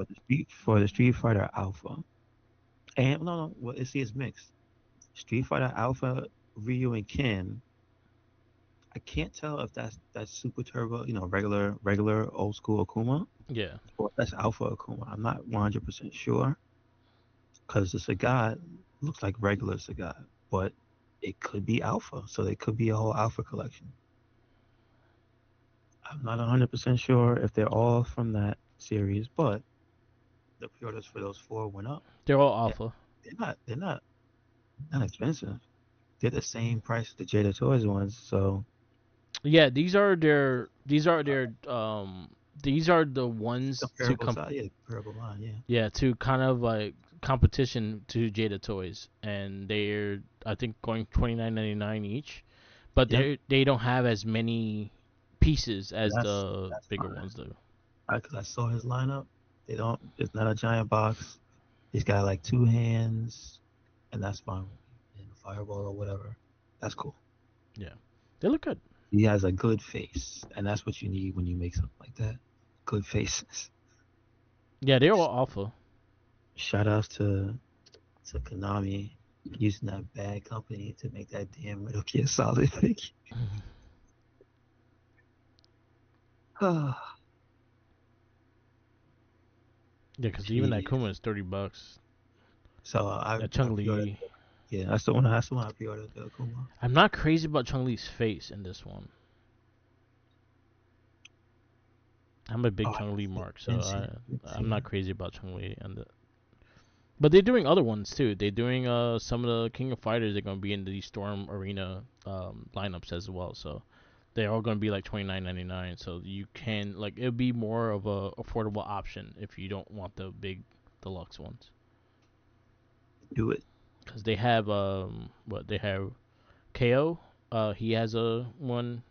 For the Street Fighter Alpha. And no, well, see, it's mixed. Street Fighter Alpha, Ryu and Ken. I can't tell if that's Super Turbo, regular old school Akuma, Yeah. or if that's Alpha Akuma. I'm not 100% sure because the Sagat looks like regular Sagat, but it could be Alpha, so it could be a whole Alpha collection. I'm not 100% sure if they're all from that series, but the pre-orders for those four went up. They're all And alpha. they're not expensive. They're the same price as the Jada Toys ones, so Yeah, these are the ones to comparable size, yeah, comparable line, yeah. yeah, to kind of like competition to Jada Toys, and they're I think going 29.99 each, but Yep, they don't have as many pieces as that's the that's bigger fine. ones do. Because I saw his lineup. They don't. It's not a giant box. He's got like two hands, and that's fine with me. And a fireball or whatever. That's cool. Yeah, they look good. He has a good face, and that's what you need when you make something like that. Good faces. Yeah, they're all alpha. Shout outs to Konami using that bad company to make that damn Metal Gear Solid figure. Yeah, because even that Jeez. Kuma is $30. So That I Chung pre-ordered. Li. Yeah, that's the one. That's the one I pre-ordered. The Akuma. I'm not crazy about Chung Li's face in this one. I'm a Oh, big I Chung Li mark, so didn't see it. Didn't I'm see not it. crazy about Chung Li and the. But they're doing other ones too. They're doing some of the King of Fighters. They're gonna be in the Storm Arena lineups as well. So they're all gonna be like 29.99. So you can like it'll be more of a affordable option if you don't want the big deluxe ones. Do it. Because they have what they have KO. He has a one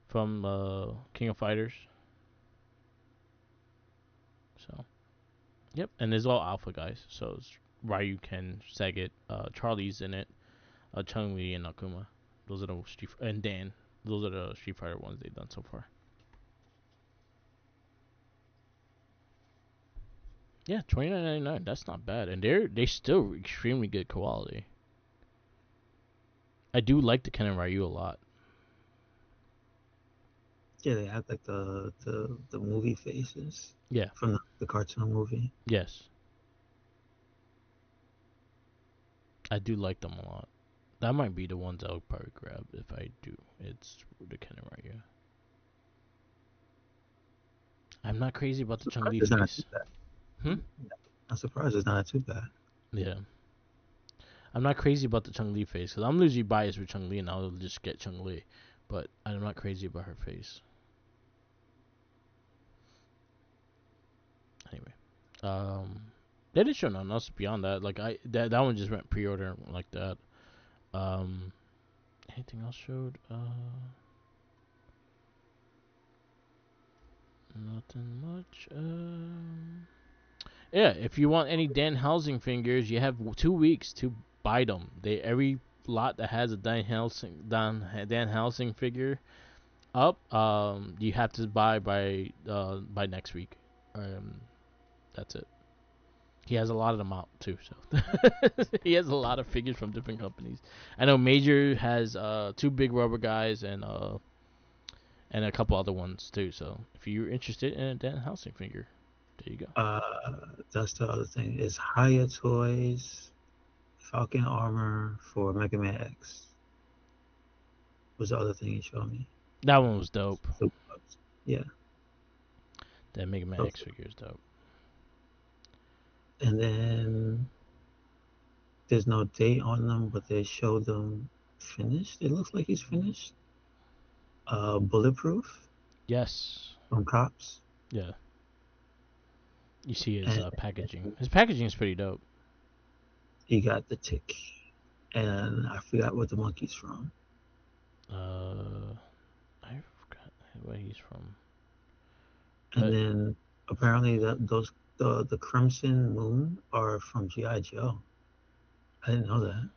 from King of Fighters. So yep, and there's all alpha guys. So it's Ryu, Ken, Sagat, Charlie's in it, Chung Li, and Akuma. Those are the and Dan. Those are the Street Fighter ones they've done so far. Yeah, 29.99. That's not bad, and they still extremely good quality. I do like the Ken and Ryu a lot. Yeah, they have like the movie faces Yeah. from the cartoon movie. Yes, I do like them a lot. That might be the ones I'll probably grab if I do. It's the Ken and Ryu. I'm not crazy about the Chung Surprised Li it's not too face. bad. Hmm. I'm surprised it's not too bad. Yeah. I'm not crazy about the Chung Li face because I'm usually biased with Chung Li and I'll just get Chung Li, but I'm not crazy about her face. Anyway, they didn't show nothing else beyond that. Like that one just went pre-order like that. Um, anything else showed? Nothing much. Yeah, if you want any Dan Helsing figures, you have 2 weeks to buy them. They every lot that has a Dan Helsing figure up, you have to buy by next week. Um, that's it. He has a lot of them out too, so he has a lot of figures from different companies. I know Major has two big rubber guys and a couple other ones too. So if you're interested in a Dan Helsing figure, there you go. Uh, that's the other thing. Is Haya Toys Falcon armor for Mega Man X was the other thing he showed me. That one was dope. Yeah. That Mega Man So, X figure is dope. and then there's no date on them, but they showed them finished. It looks like he's finished. Bulletproof Yes. from Cops. Yeah. You see his And packaging. His packaging is pretty dope. he got the tick. And I forgot what the monkey's from. I forgot where he's from. And But then apparently the Crimson Moon are from G.I. Joe. I didn't know that.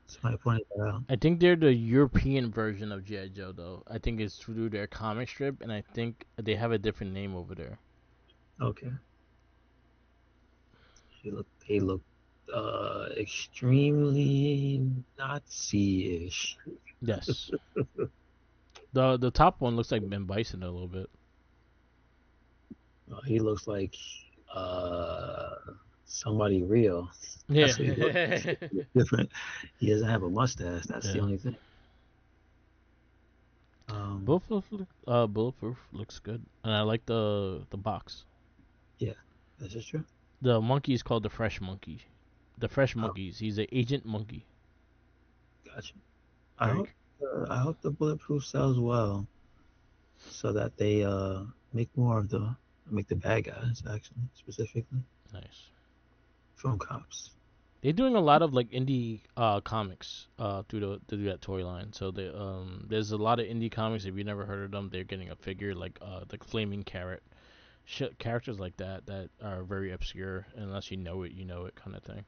Somebody pointed that out. I think they're the European version of G.I. Joe, though. I think it's through their comic strip, and I think they have a different name over there. Okay. They look extremely Nazi-ish. Yes. The top one looks like Ben Bison a little bit. He looks like uh somebody real. Yeah. That's what he looks different. He doesn't have a mustache. That's the Yeah. only thing. Um, Bulletproof looks good, and I like the box. yeah, this is true. The monkey is called the Fresh Monkey. The Fresh Oh, Monkeys. He's an agent monkey. gotcha. I Very. hope I hope the bulletproof sells well, so that they make more of the make the bad guys actually specifically Nice. from cops. They're doing a lot of like indie comics through that toy line. So there's a lot of indie comics. If you never heard of them, they're getting a figure like the Flaming Carrot. Characters like that are very obscure unless you know it kind of thing.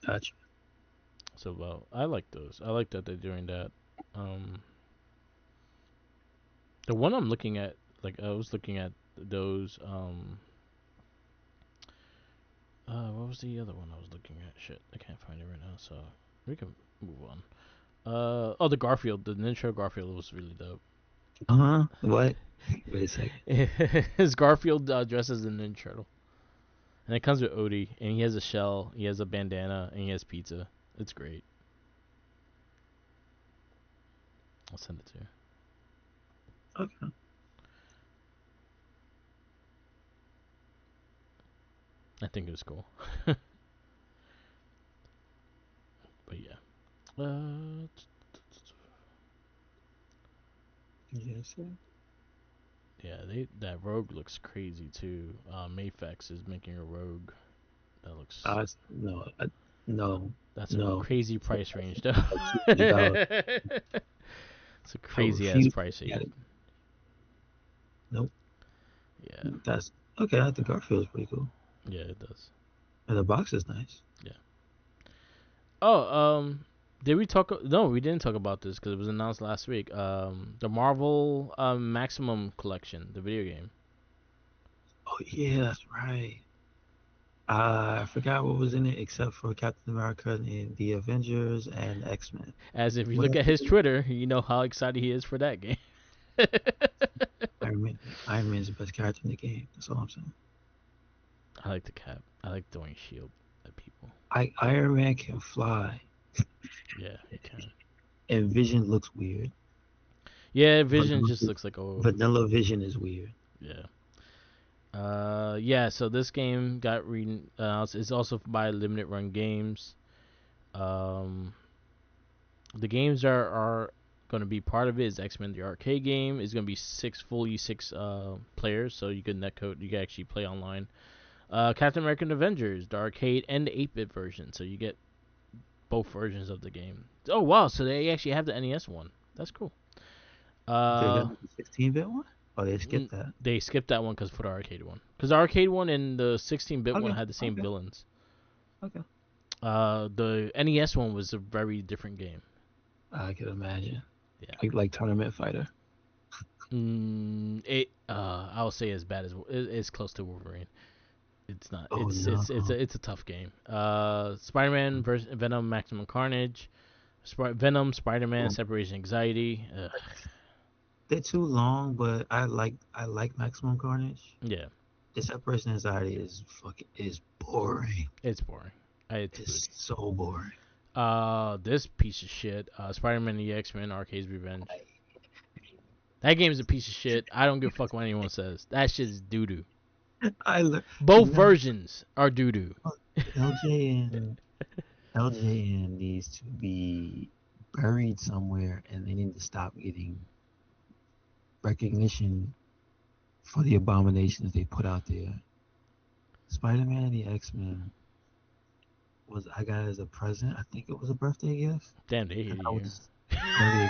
Gotcha. So I like those. I like that they're doing that. Um, the one I'm looking at, like I was looking at those. What was the other one I was looking at? Shit, I can't find it right now. So we can move on. Oh, the Garfield, the Ninja Garfield was really dope. What? Wait a second. His Garfield dressed as a Ninja Turtle, and it comes with Odie, and he has a shell, he has a bandana, and he has pizza. It's great. I'll send it to you. Okay. I think it was cool. But yeah. Yes, sir. Yeah, that rogue looks crazy too. Mayfax is making a rogue that looks. No, no, That's a no. crazy price range, though. I refuse to bow. It's a I crazy ass refuse price to get range. it. Nope. Yeah, That's okay. I think Garfield's pretty cool, yeah, it does. and the box is nice. Yeah. Oh, did we talk? No, we didn't talk about this because it was announced last week. The Marvel Maximum Collection, the video game. Oh yeah, that's right. I forgot what was in it except for Captain America and the Avengers and X Men. As if you What look else at was his in it? Twitter, you know how excited he is for that game. Iron Man. Iron Man's the best character in the game. That's all I'm saying. I like the cap. I like throwing shield at people. Iron Man can fly, Yeah, he can. and Vision looks weird. Yeah, Vision Vanilla, just looks like Vanilla Vision is weird. yeah. Yeah. So this game got announced. It's also by Limited Run Games. Um, the games are going to be part of it. Is X Men the arcade game? It's going to be six players, so you can netcode. You can actually play online. Captain America and Avengers, the arcade and the 8-bit version, so you get both versions of the game. Oh wow! So they actually have the NES one. That's cool. They got Uh, the 16-bit one. Oh, they skipped that. they skipped that one because for the arcade one. Because the arcade one and the 16-bit one Okay. had the same Okay. villains. Okay. The NES one was a very different game. I can imagine. Yeah. Like Tournament Fighter. I'll say as bad as it's close to Wolverine. It's not. Oh It's a tough game. Spider-Man versus Venom, Maximum Carnage, Venom, Spider-Man, no. Separation Anxiety. They're too long, but I like Maximum Carnage. Yeah, The Separation Anxiety is boring. it's boring. It's It's booty. so boring. This piece of shit. Spider-Man: The X-Men: Arcade's Revenge. That game is a piece of shit. I don't give a fuck what anyone says. That shit is doo doo. Both No, versions are doo doo. LJN needs to be buried somewhere, and they need to stop getting recognition for the abominations they put out there. Spider-Man and the X-Men I got as a present. I think it was a birthday gift. Damn, they hate And I you. was very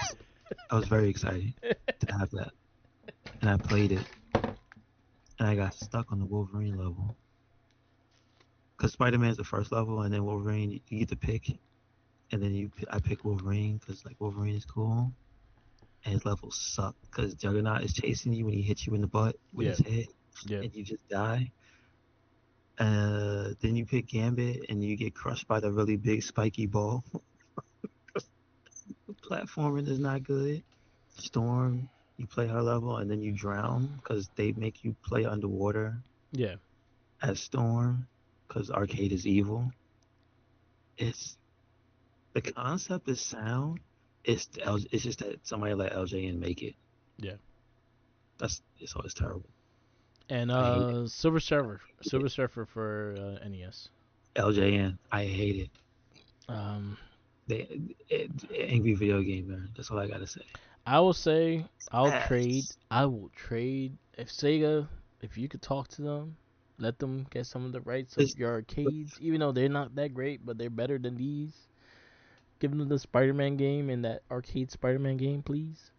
I was very excited to have that. And I played it, and I got stuck on the Wolverine level. Because Spider-Man's the first level, and then Wolverine you get to pick, and then I pick Wolverine because like Wolverine is cool, and his levels suck because Juggernaut is chasing you when he hits you in the butt with Yeah, his head, yeah. and you just die. Then you pick Gambit and you get crushed by the really big spiky ball. Platforming is not good. Storm, you play her level and then you drown because they make you play underwater Yeah. as Storm because arcade is evil. It's the concept is sound. It's just that somebody let LJN make it. Yeah. It's always terrible. And I hate Silver Surfer for NES. LJN. I hate it. Um, Angry video gamer. That's all I gotta say. I will say I'll trade. Ass. I will trade if Sega. If you could talk to them, let them get some of the rights of It's, your arcades, even though they're not that great, but they're better than these. Give them the Spider-Man game and that arcade Spider-Man game, please.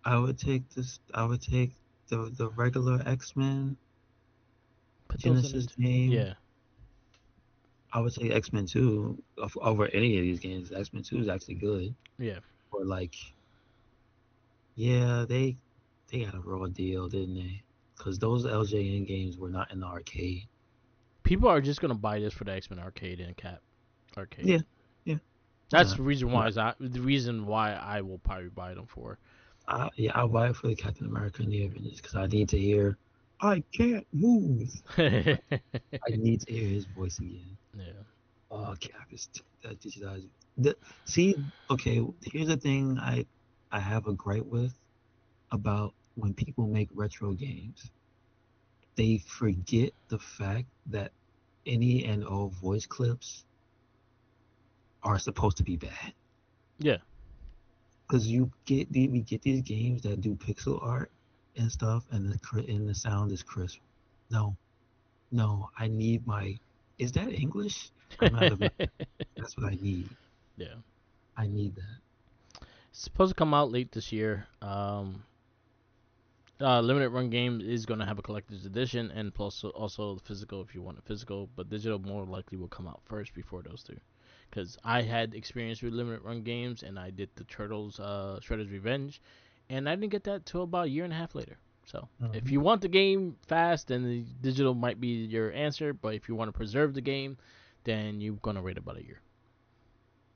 I would take this. I would take the regular X-Men Put those in Genesis it. game. Yeah, I would say X-Men 2 over any of these games. X-Men 2 is actually good. yeah. Or like, yeah, they got a raw deal, didn't they? Because those LJN games were not in the arcade. People are just gonna buy this for the X-Men arcade and Cap arcade. Yeah, yeah. Why That's not? the reason Why why. The reason why I will probably buy them for. Yeah, I'll buy it for the Captain America and the Avengers because I need to hear. I can't move. Yeah. I need to hear his voice again. Oh, Cap is that digitized. See, okay, here's the thing I have a gripe with about when people make retro games. They forget the fact that any and all voice clips are supposed to be bad. Yeah. Because we get these games that do pixel art and stuff, and the sound is crisp. No, no, I need my. Is that English? I'm out of my. That's what I need. Yeah. I need that. It's supposed to come out late this year. Limited run game is going to have a collector's edition and plus also physical if you want a physical, but digital more likely will come out first before those two. Because I had experience with limited run games and I did the Turtles Shredder's Revenge, and I didn't get that till about a year and a half later. So if Mhm. you want the game fast, then the digital might be your answer. But if you want to preserve the game, then you're gonna wait about a year.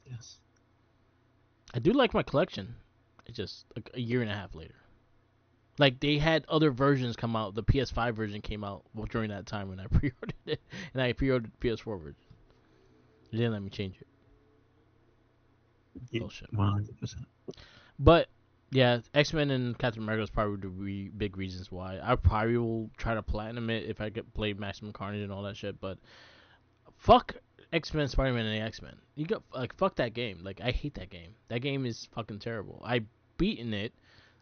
Yes. I do like my collection. It's just like a year and a half later. Like they had other versions come out. The PS5 version came out during that time when I pre-ordered it, and I pre-ordered the PS4 version. They didn't let me change it. Yeah, Bullshit. 100%. But yeah, X Men and Captain America is probably the big reasons why. I probably will try to platinum it if I get play Maximum Carnage and all that shit. But fuck X Men, Spider Man, and X Men. You got like fuck that game. Like I hate that game. That game is fucking terrible. I beaten it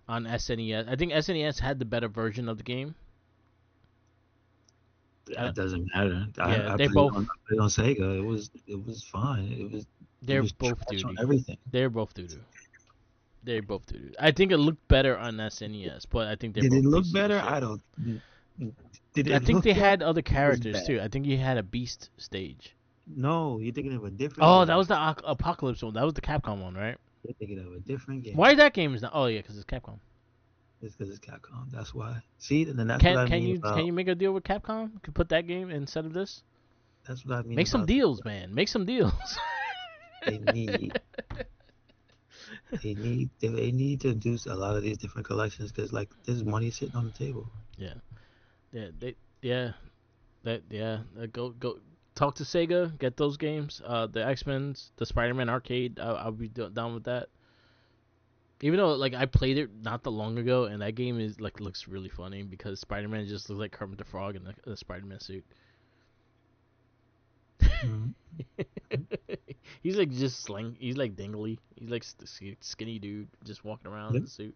on SNES. I think SNES had the better version of the game. That doesn't matter. Yeah, I they played both on Sega. It was fine. It they're was both trash on duty. everything. They're both doo doo. They both doo doo. I think it looked better on SNES, but I think they're Did it both look pieces of better? shit. I don't. Did I it think look they better? had other It was characters bad. too. I think you had a Beast stage. No, you're thinking of a different Oh, that game. was the Apocalypse one. That was the Capcom one, right? You're thinking of a different game. Why that game is not? Oh yeah, because it's Capcom. It's because it's Capcom. That's why. See, and then that's what Can I can mean you can about. you make a deal with Capcom? Could put that game instead of this. That's what I mean Make some about. deals, man. Make some deals. They need. They need to do a lot of these different collections because like there's money sitting on the table. Yeah, yeah, yeah, go talk to Sega, get those games. The X Men's, the Spider Man arcade. I'll be down with that. Even though like I played it not that long ago, and that game is like looks really funny because Spider Man just looks like Kermit the Frog in the Spider Man suit. Mhm. He's like just sling. He's like dingly. He's like skinny dude just walking around in Yep. the suit.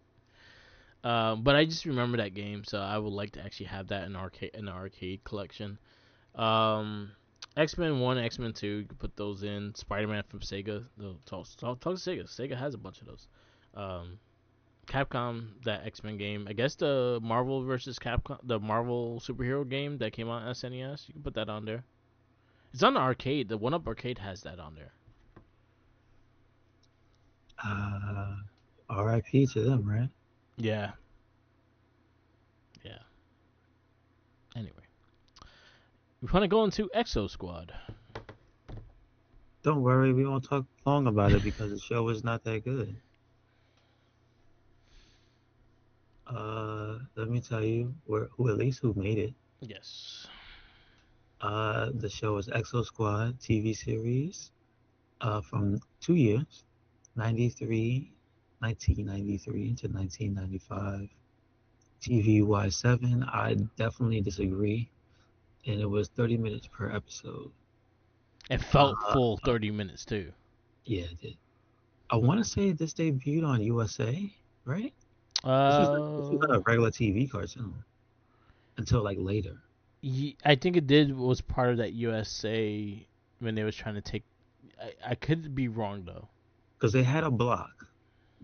But I just remember that game, so I would like to actually have that in the arcade collection. Um, X Men One, X Men Two, you can put those in. Spider Man from Sega. Talk to Sega. Sega has a bunch of those. Um, Capcom, that X Men game. I guess the Marvel versus Capcom, the Marvel superhero game that came out on SNES. You can put that on there. It's on the arcade. The One Up Arcade has that on there. Uh, R.I.P. to them, right? Yeah, yeah. Anyway. We want to go into Exo Squad. Don't worry, we won't talk long about it because the show is not that good. Let me tell you who at least who made it. Yes. The show is Exo Squad TV series. From 2 years, 93, 1993 to 1995. TVY7, I definitely disagree. And it was 30 minutes per episode. It felt Uh, full 30 minutes too. yeah, it did. I want to say this debuted on USA, right? This was Uh, not a regular TV cartoon until like later. I think it did was part of that USA when they was trying to take. I could be wrong though. Because they had a block.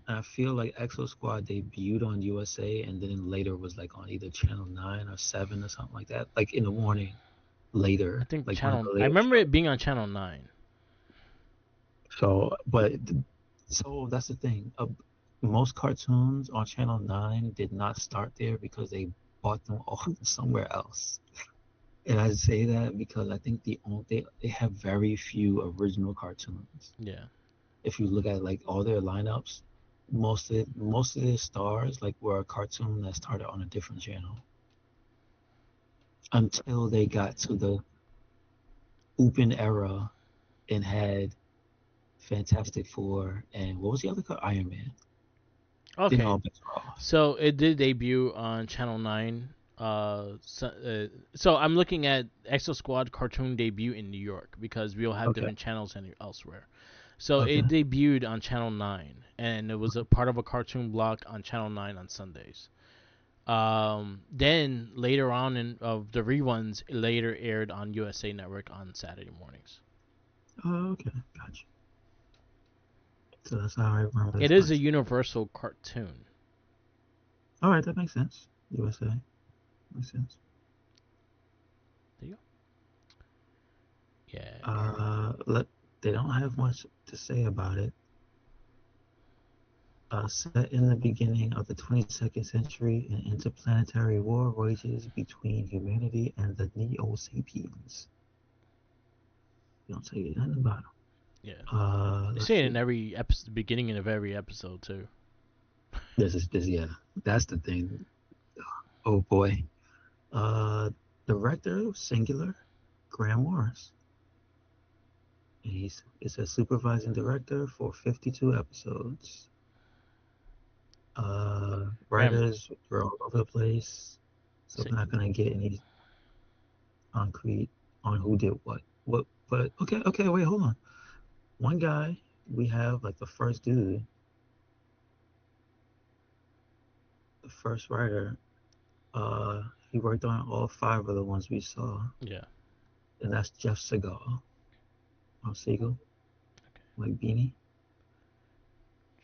And I feel like Exo Squad debuted on USA and then later was like on either Channel 9 or 7 or something like that. Like in the morning I later, think like one of channel. the I later remember shows. it being on Channel 9. So, so that's the thing. Most cartoons on Channel 9 did not start there because they bought them all somewhere else. And I say that because I think they have very few original cartoons. Yeah. If you look at like all their lineups, most of their stars like were a cartoon that started on a different channel until they got to the Open era and had Fantastic Four and what was the other car? Iron Man. Then Okay. all bets were off. So it did debut on Channel 9. So I'm looking at Exo Squad cartoon debut in New York because we'll have Okay. different channels elsewhere. So Okay. it debuted on Channel 9, and it was a part of a cartoon block on Channel 9 on Sundays. Then later on in of the reruns, it later aired on USA Network on Saturday mornings. Oh, okay. Gotcha. So that's how I remember It this is a cartoon. Universal cartoon. All right, that makes sense. USA makes sense. There you go. Yeah, Let they don't have much to say about it. Set in the beginning of the 22nd century, an interplanetary war rages between humanity and the Neo Sapiens. They don't tell you nothing about them. yeah. They Let's say it in see. every episode, beginning of every episode too. Yeah, that's the thing. Oh boy. Uh, Director, singular, Graham Morris. And is a supervising director for 52 episodes. Graham, Writers were all over the place, so say, we're not gonna get any concrete on who did what. But okay, wait, hold on. One guy we have like the first dude, the first writer. He worked on all five of the ones we saw, yeah. and that's Jeff Segal on Siegel, Okay. like Beanie.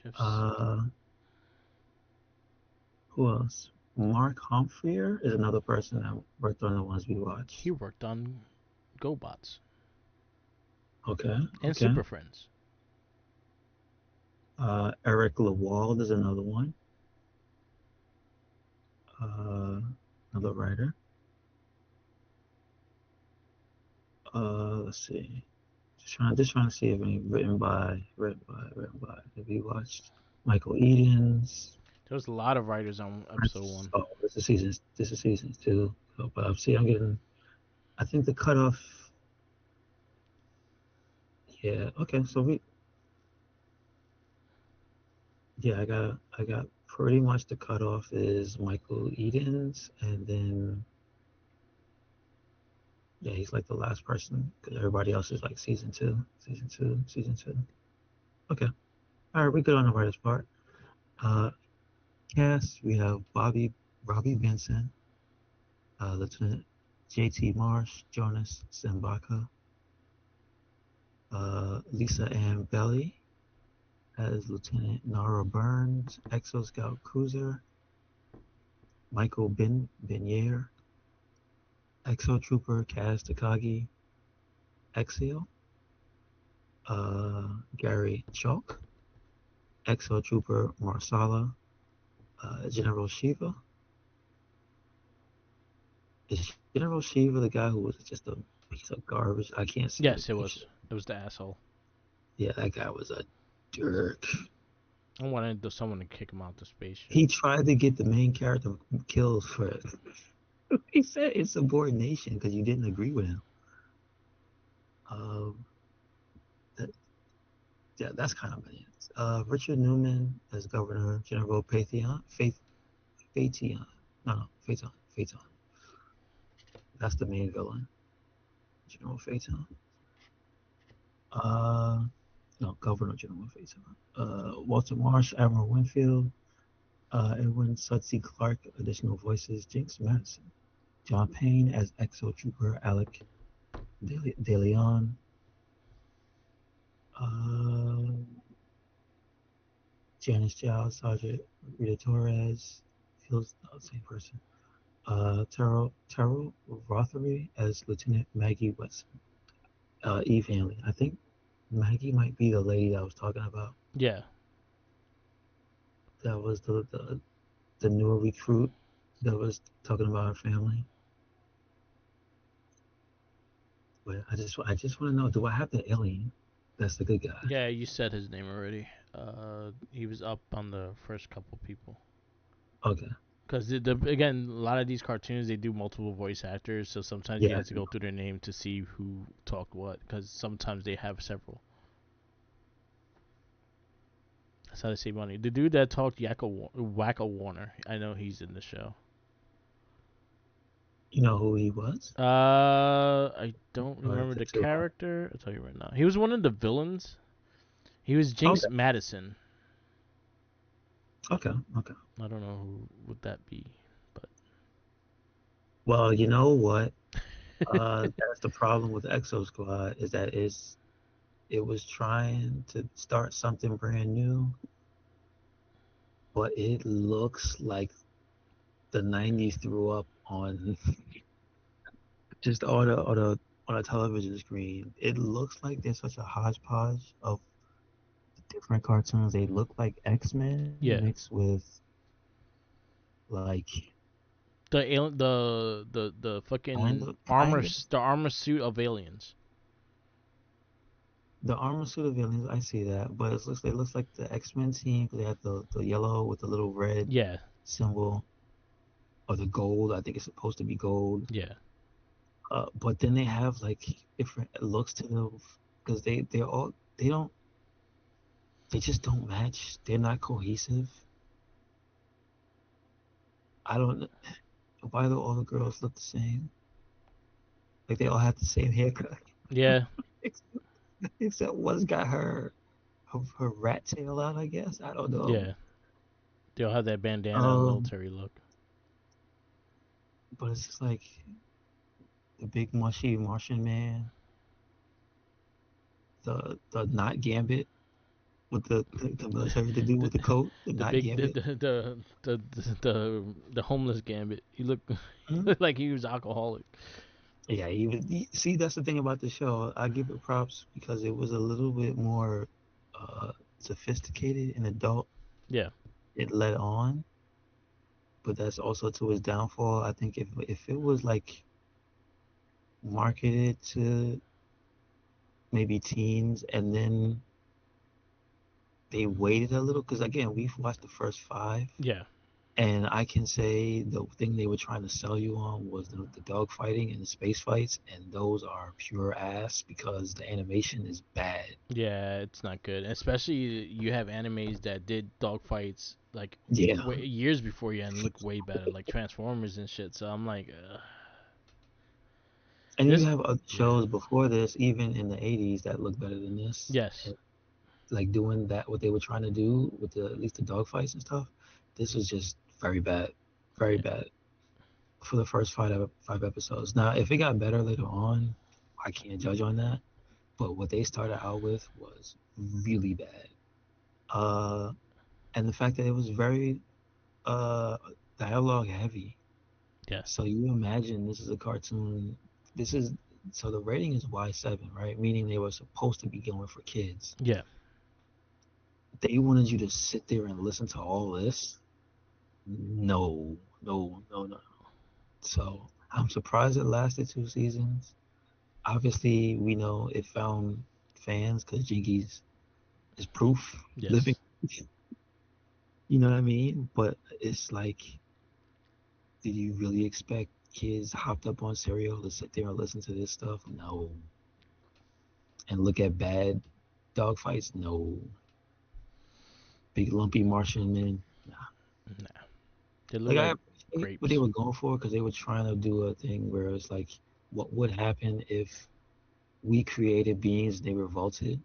Jeff's Uh, who else? Mark Humphreyer is another person that worked on the ones we he watched. worked on GoBots Okay, and okay. Super Friends. Eric Lewald is another one. Uh, Another writer. Let's see. Just trying to see if any written by. Have you watched Michael Edens? There was a lot of writers on episode one. Oh, this is season 2. So, but I'm getting. I think the cutoff. Yeah. Okay. So we. Yeah. I got pretty much the cutoff is Michael Edens, and then yeah, he's like the last person because everybody else is like season 2. Okay. All right. We good on the writer's part. Uh, Cast, we have Robbie Benson, Lieutenant J.T. Marsh, Jonas Simbaka, Lisa Ann Belly as Lieutenant Nara Burns, Exo Scout Cruiser, Michael Benier, Exo Trooper Kaz Takagi, Exio, Gary Chalk, Exo Trooper Marsala, General Shiva, General Shiva, the guy who was just a piece of garbage. I can't see the Yes, it picture. was. It was the asshole. Yeah, that guy was a jerk. I wanted someone to kick him out the spaceship. He tried to get the main character killed for it. He said insubordination because you didn't agree with him. Um, that, yeah, that's kind of bananas. Richard Newman as Governor General Phaeton. No, Phaeton. Phaeton. That's the main villain, General Phaeton. Uh, no, Governor General Phaeton. Walter Marsh, Admiral Winfield, Edwin Sudsey Clark, additional voices, Jinx Madison, John Payne as Exo Trooper Alec De Leon, uh, Janice Giles, Sergeant Rita Torres, feels the same person. Terrell Rothery as Lieutenant Maggie Wesson. Eve Hanley. I think Maggie might be the lady I was talking about. Yeah. That was the newer recruit that was talking about her family. But I just want to know, do I have the alien? That's the good guy. Yeah, you said his name already. He was up on the first couple people. Okay. Because again, a lot of these cartoons they do multiple voice actors, so sometimes you Yeah. have to go through their name to see who talked what. Because sometimes they have several. That's how they save money. The dude that talked Wacko Warner, I know he's in the show. You know who he was? I don't Or remember is the it too hard? character. I'll tell you right now. He was one of the villains. He was Okay. Jinx Madison. Okay. Okay. I don't know who would that be, but Well, you know what? That's the problem with Exo Squad is that it was trying to start something brand new, but it looks like the '90s threw up on just on a television screen. It looks like there's such a hodgepodge of different cartoons. They look like X-Men yeah, mixed with like the kind fucking of kind of the armor suit of aliens. the armor suit of aliens. I see that, but it looks like the X-Men team because they have the yellow with the little red Yeah, symbol or the gold. I think it's supposed to be gold. yeah, But then they have like different looks to them because they don't they just don't match. They're not cohesive. I don't. Why do all the girls look the same? Like they all have the same haircut, yeah, except one's got her rat tail out. I guess I don't know. yeah. They all have that bandana Um, military look. but it's just like the big mushy Martian man, the not Gambit with the military to do the with the coat, the the not big Gambit. the homeless Gambit. He looked Hmm. like he was alcoholic. Yeah, see that's the thing about the show. I give it props because it was a little bit more sophisticated and adult. Yeah, It led on, but that's also to its downfall. I think if it was like marketed to maybe teens and then they waited a little, because again, we've watched the first five, yeah, and I can say the thing they were trying to sell you on was the dog fighting and the space fights, and those are pure ass because the animation is bad. yeah. It's not good, especially you have animes that did dogfights like Yeah. years before you and look way better, like Transformers and shit. So I'm like, And you this, have other yeah, shows before this, even in the '80s, that look better than this. yes, Like doing that, what they were trying to do with at least the dogfights and stuff. This was just very bad, very yeah, bad for the first five episodes. Now, if it got better later on, I can't judge on that. But what they started out with was really bad. Uh, and the fact that it was very uh dialogue heavy. yeah, So you imagine this is a cartoon. This is so the rating is Y7, right? Meaning they were supposed to be going for kids. yeah, They wanted you to sit there and listen to all this. No, no, no, no. So I'm surprised it lasted 2 seasons. Obviously, we know it found fans because Jinkies is proof living. Yes. You know what I mean? But it's like, did you really expect kids hopped up on cereal to sit there and listen to this stuff? No. And look at bad dogfights? No. Big lumpy Martian men? Nah. Nah. They look Like I like appreciate what they grapes. were going for because they were trying to do a thing where it's like, what would happen if we created beings and they revolted?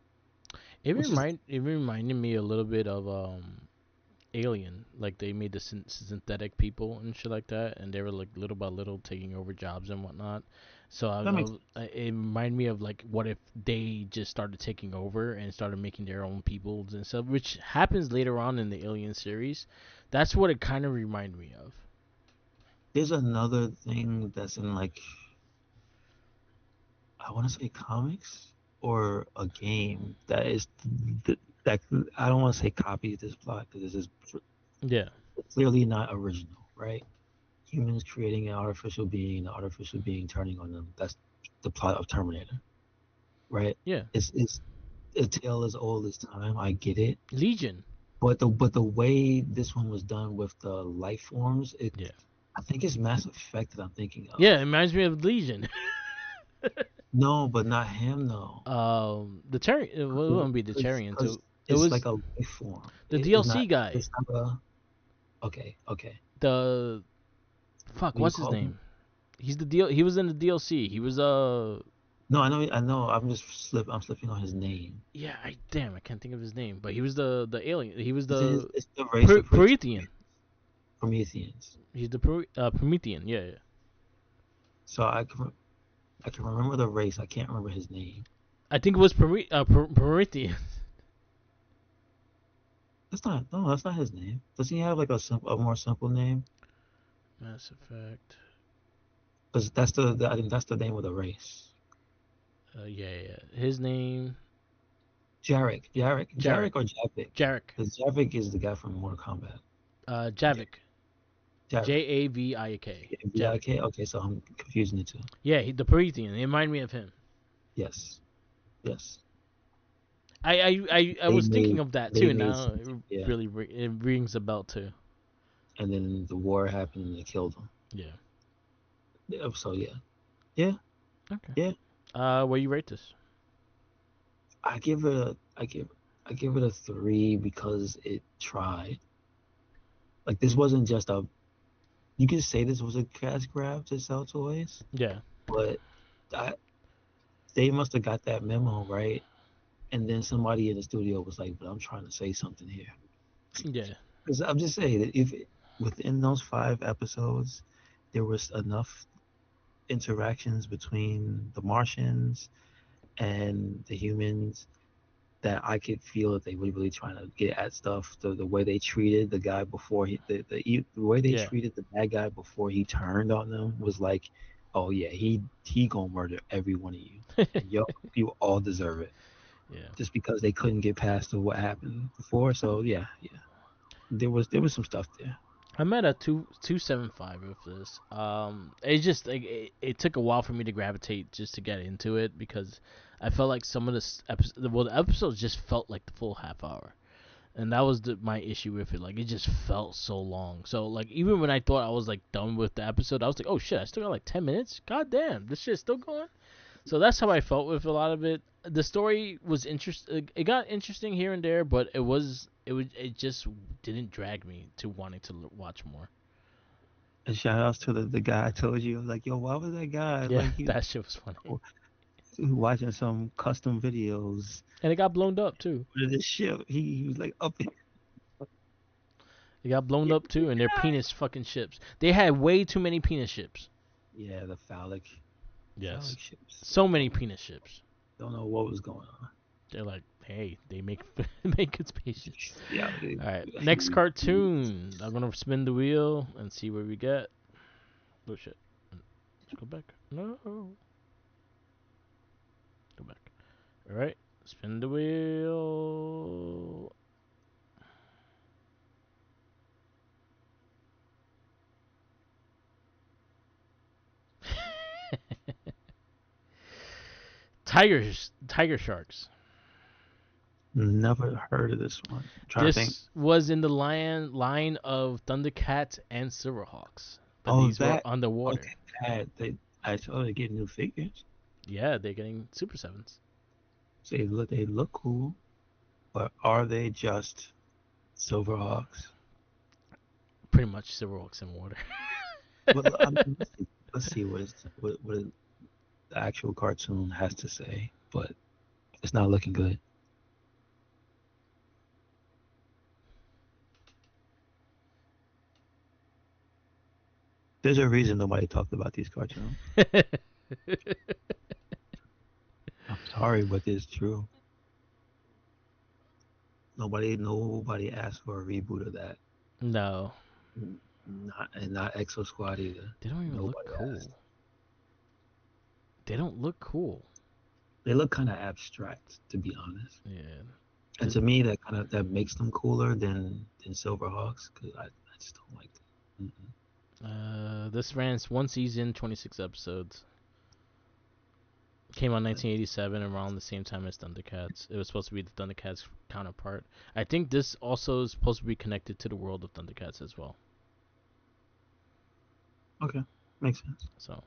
Which is It reminded me a little bit of Alien. Like they made the synthetic people and shit like that, and they were like little by little taking over jobs and whatnot. So that makes it reminded me of like what if they just started taking over and started making their own peoples and stuff, which happens later on in the Alien series. That's what it kind of reminded me of. there's another thing that's in like I want to say comics or a game that is that I don't want to say copies this plot because this is Yeah, clearly not original, right? Humans creating an artificial being, the artificial being turning on them. That's the plot of Terminator, right? yeah. It's a tale as old as time. I get it, Legion. but the way this one was done with the life forms, Yeah, I think it's Mass Effect that I'm thinking of. yeah. It reminds me of Legion. No, but not him though. The Tarian. It wouldn't be the Tarian Because too. It it's was like a life form. the It's DLC not. guy. It's not a. Okay. Okay. The fuck. What do you What's his call him? name? He's the deal. He was in the DLC. He was No, I know. I know. I'm slipping on his name. yeah. I can't think of his name. But he was the alien. He was the It's the race of Promethean. Prometheans. He's the Promethean. Yeah, yeah. So I can remember the race. I can't remember his name. I think it was Promethean. That's not. No, that's not his name. Does he have like a more simple name? Mass Effect. Because I think that's the name of the race. Yeah, yeah. His name Jarek. Jarek or Javik? Jarek. Because Javik is the guy from Mortal Kombat. Javik. Javik. Javik. Yeah. Javik. Okay. Okay. So I'm confusing the two. Yeah, the Promethean. It reminded me of him. Yes. Yes. I They was thinking made of that they too. made Now sense. it Yeah. really it rings a bell too. And then the war happened and they killed him. Yeah. Yeah, so yeah. Yeah. Okay. Yeah. Where you rate this? I give it a I give it a 3 because it tried. Like this wasn't just a you can say this was a cash grab to sell toys, Yeah. but I, they must have got that memo right. And then somebody in the studio was like, "But I'm trying to say something here." Yeah. Because I'm just saying that if within those 5 episodes there was enough interactions between the Martians and the humans that I could feel that they were really trying to get at stuff. The way they treated the guy before the way they Yeah. treated the bad guy before he turned on them was like, oh yeah, he gonna murder every one of you, and you all deserve it Yeah. just because they couldn't get past what happened before. So yeah, yeah, there was some stuff there. I'm at a 2.75 with this. It just like it took a while for me to gravitate just to get into it because I felt like some of the episodes just felt like the full half hour, and that was my issue with it. Like it just felt so long. So like even when I thought I was like done with the episode, I was like, oh shit, I still got like 10 minutes. God damn, this shit's still going. So that's how I felt with a lot of it. The story was interesting. It got interesting here and there, but it just didn't drag me to wanting to watch more. And shout outs to the guy I told you, like, yo, why was that guy Yeah, like he that shit was funny, watching some custom videos and it got blown up too. of this ship? He was like up in It got blown yeah, up too, and they're penis fucking ships. They had way too many penis ships. yeah, the Yes, phallic ships. so many penis ships. Don't know what was going on. They're like, hey, they make make good spaceships. Yeah. All right, next cartoon. I'm gonna spin the wheel and see where we get. Oh shit. Let's go back. No. Go back. Alright. Spin the wheel. Tiger Sharks. Never heard of this one. I'm trying to think. This was in the line of Thundercats and Silverhawks, but Oh, these were that. underwater. Okay, I saw they get new figures. Yeah, they're getting Super Sevens. So they look cool, but are they just Silverhawks? Pretty much Silverhawks in water. Well, I mean, let's see what the actual cartoon has to say, but it's not looking good. There's a reason nobody talked about these cartoons. I'm sorry, but it's true. Nobody asked for a reboot of that. No, Not Exo Squad either. they don't even look Nobody asked. cool. They don't look cool. They look kind of abstract, to be honest. Yeah. And to me, that makes them cooler than Silverhawks, because I just don't like them. This ran one season, 26 episodes. Came out in 1987, around the same time as Thundercats. It was supposed to be the Thundercats counterpart. I think this also is supposed to be connected to the world of Thundercats as well. Okay, makes sense. So,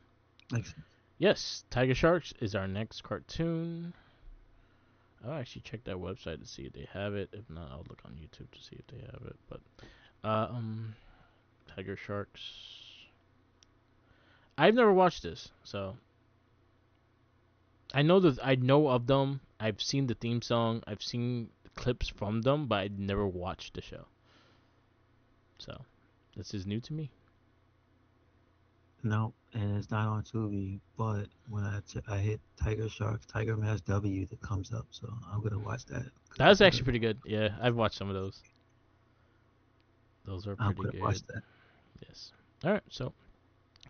Makes sense. yes, Tiger Sharks is our next cartoon. I'll actually check that website to see if they have it. If not, I'll look on YouTube to see if they have it. But, Tiger Sharks. I've never watched this, so I know of them. I've seen the theme song. I've seen clips from them, but I'd never watched the show. So, this is new to me. No, and it's not on Tubi, but when I hit Tiger Sharks, Tiger Mask W, that comes up, so I'm gonna watch that. That's actually pretty good. Yeah, I've watched some of those. Those are I'm pretty gonna watch good. that. Yes. All right, so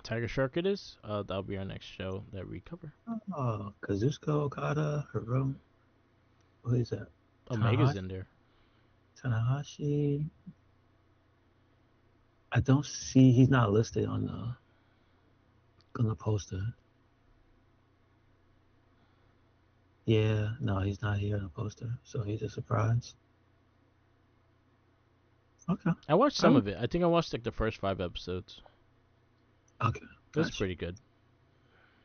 Tiger Shark it is. That'll be our next show that we cover. Oh, Kazuchika Okada, Hiro. What is that? Omega's in there. Tanahashi. I don't see. He's not listed on the poster. Yeah, no, he's not here on the poster, so he's a surprise. Okay. I watched some of it. I think I watched like the first 5 episodes. Okay. That's Gotcha. pretty good.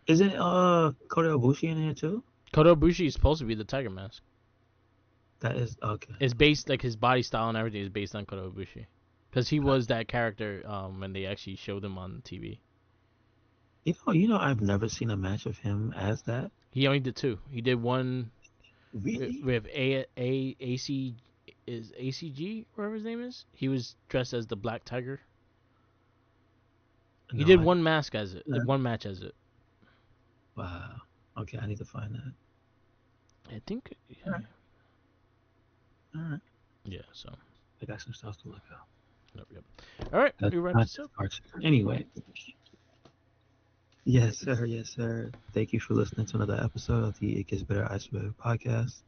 Isn't Kota Ibushi in here too? Kota Ibushi is supposed to be the Tiger Mask. That is okay. It's based like his body style and everything is based on Kota Ibushi, because he was that character when they actually showed him on TV. I've never seen a match of him as that. He only did 2. He did one Really? with ACG, whatever his name is. He was dressed as the Black Tiger. He did one mask as it, one match as it. Wow. Okay, I need to find that. I think. Yeah. All right. Yeah. So. I got some stuff to look up. Yep. All right. We wrap this up. Anyway. Yes, sir. Yes, sir. Thank you for listening to another episode of the It Gets Better Iceberg podcast.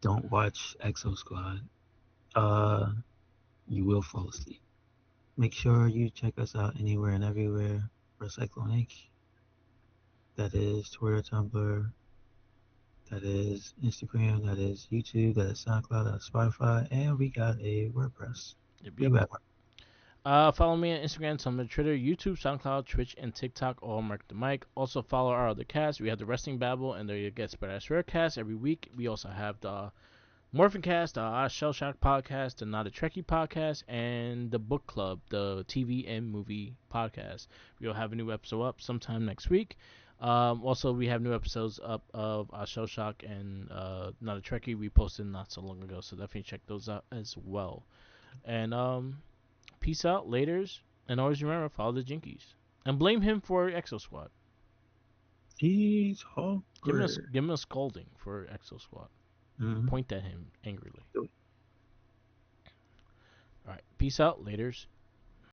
Don't watch Exo Squad. You will fall asleep. Make sure you check us out anywhere and everywhere for Cyclone Inc. That is Twitter, Tumblr. That is Instagram. That is YouTube. That is SoundCloud. That is Spotify. And we got a WordPress. Yep. Follow me on Instagram, Tumblr, Twitter, YouTube, SoundCloud, Twitch, and TikTok, all Mark the Mic. Also follow our other casts. We have the Wrestling Babble and the Gets Better Iceberg cast every week. We also have the Morphin Cast, the Shell Shock podcast, the Not a Trekkie podcast, and the Book Club, the TV and movie podcast. We'll have a new episode up sometime next week. Also, we have new episodes up of Shell Shock and Not a Trekkie we posted not so long ago, so definitely check those out as well. And peace out, laters, and always remember, follow the Jinkies. And blame him for Exo Squad. He's hungry. Give him a scolding for Exo Squad. Mm-hmm. Point at him angrily. Alright, peace out, laters.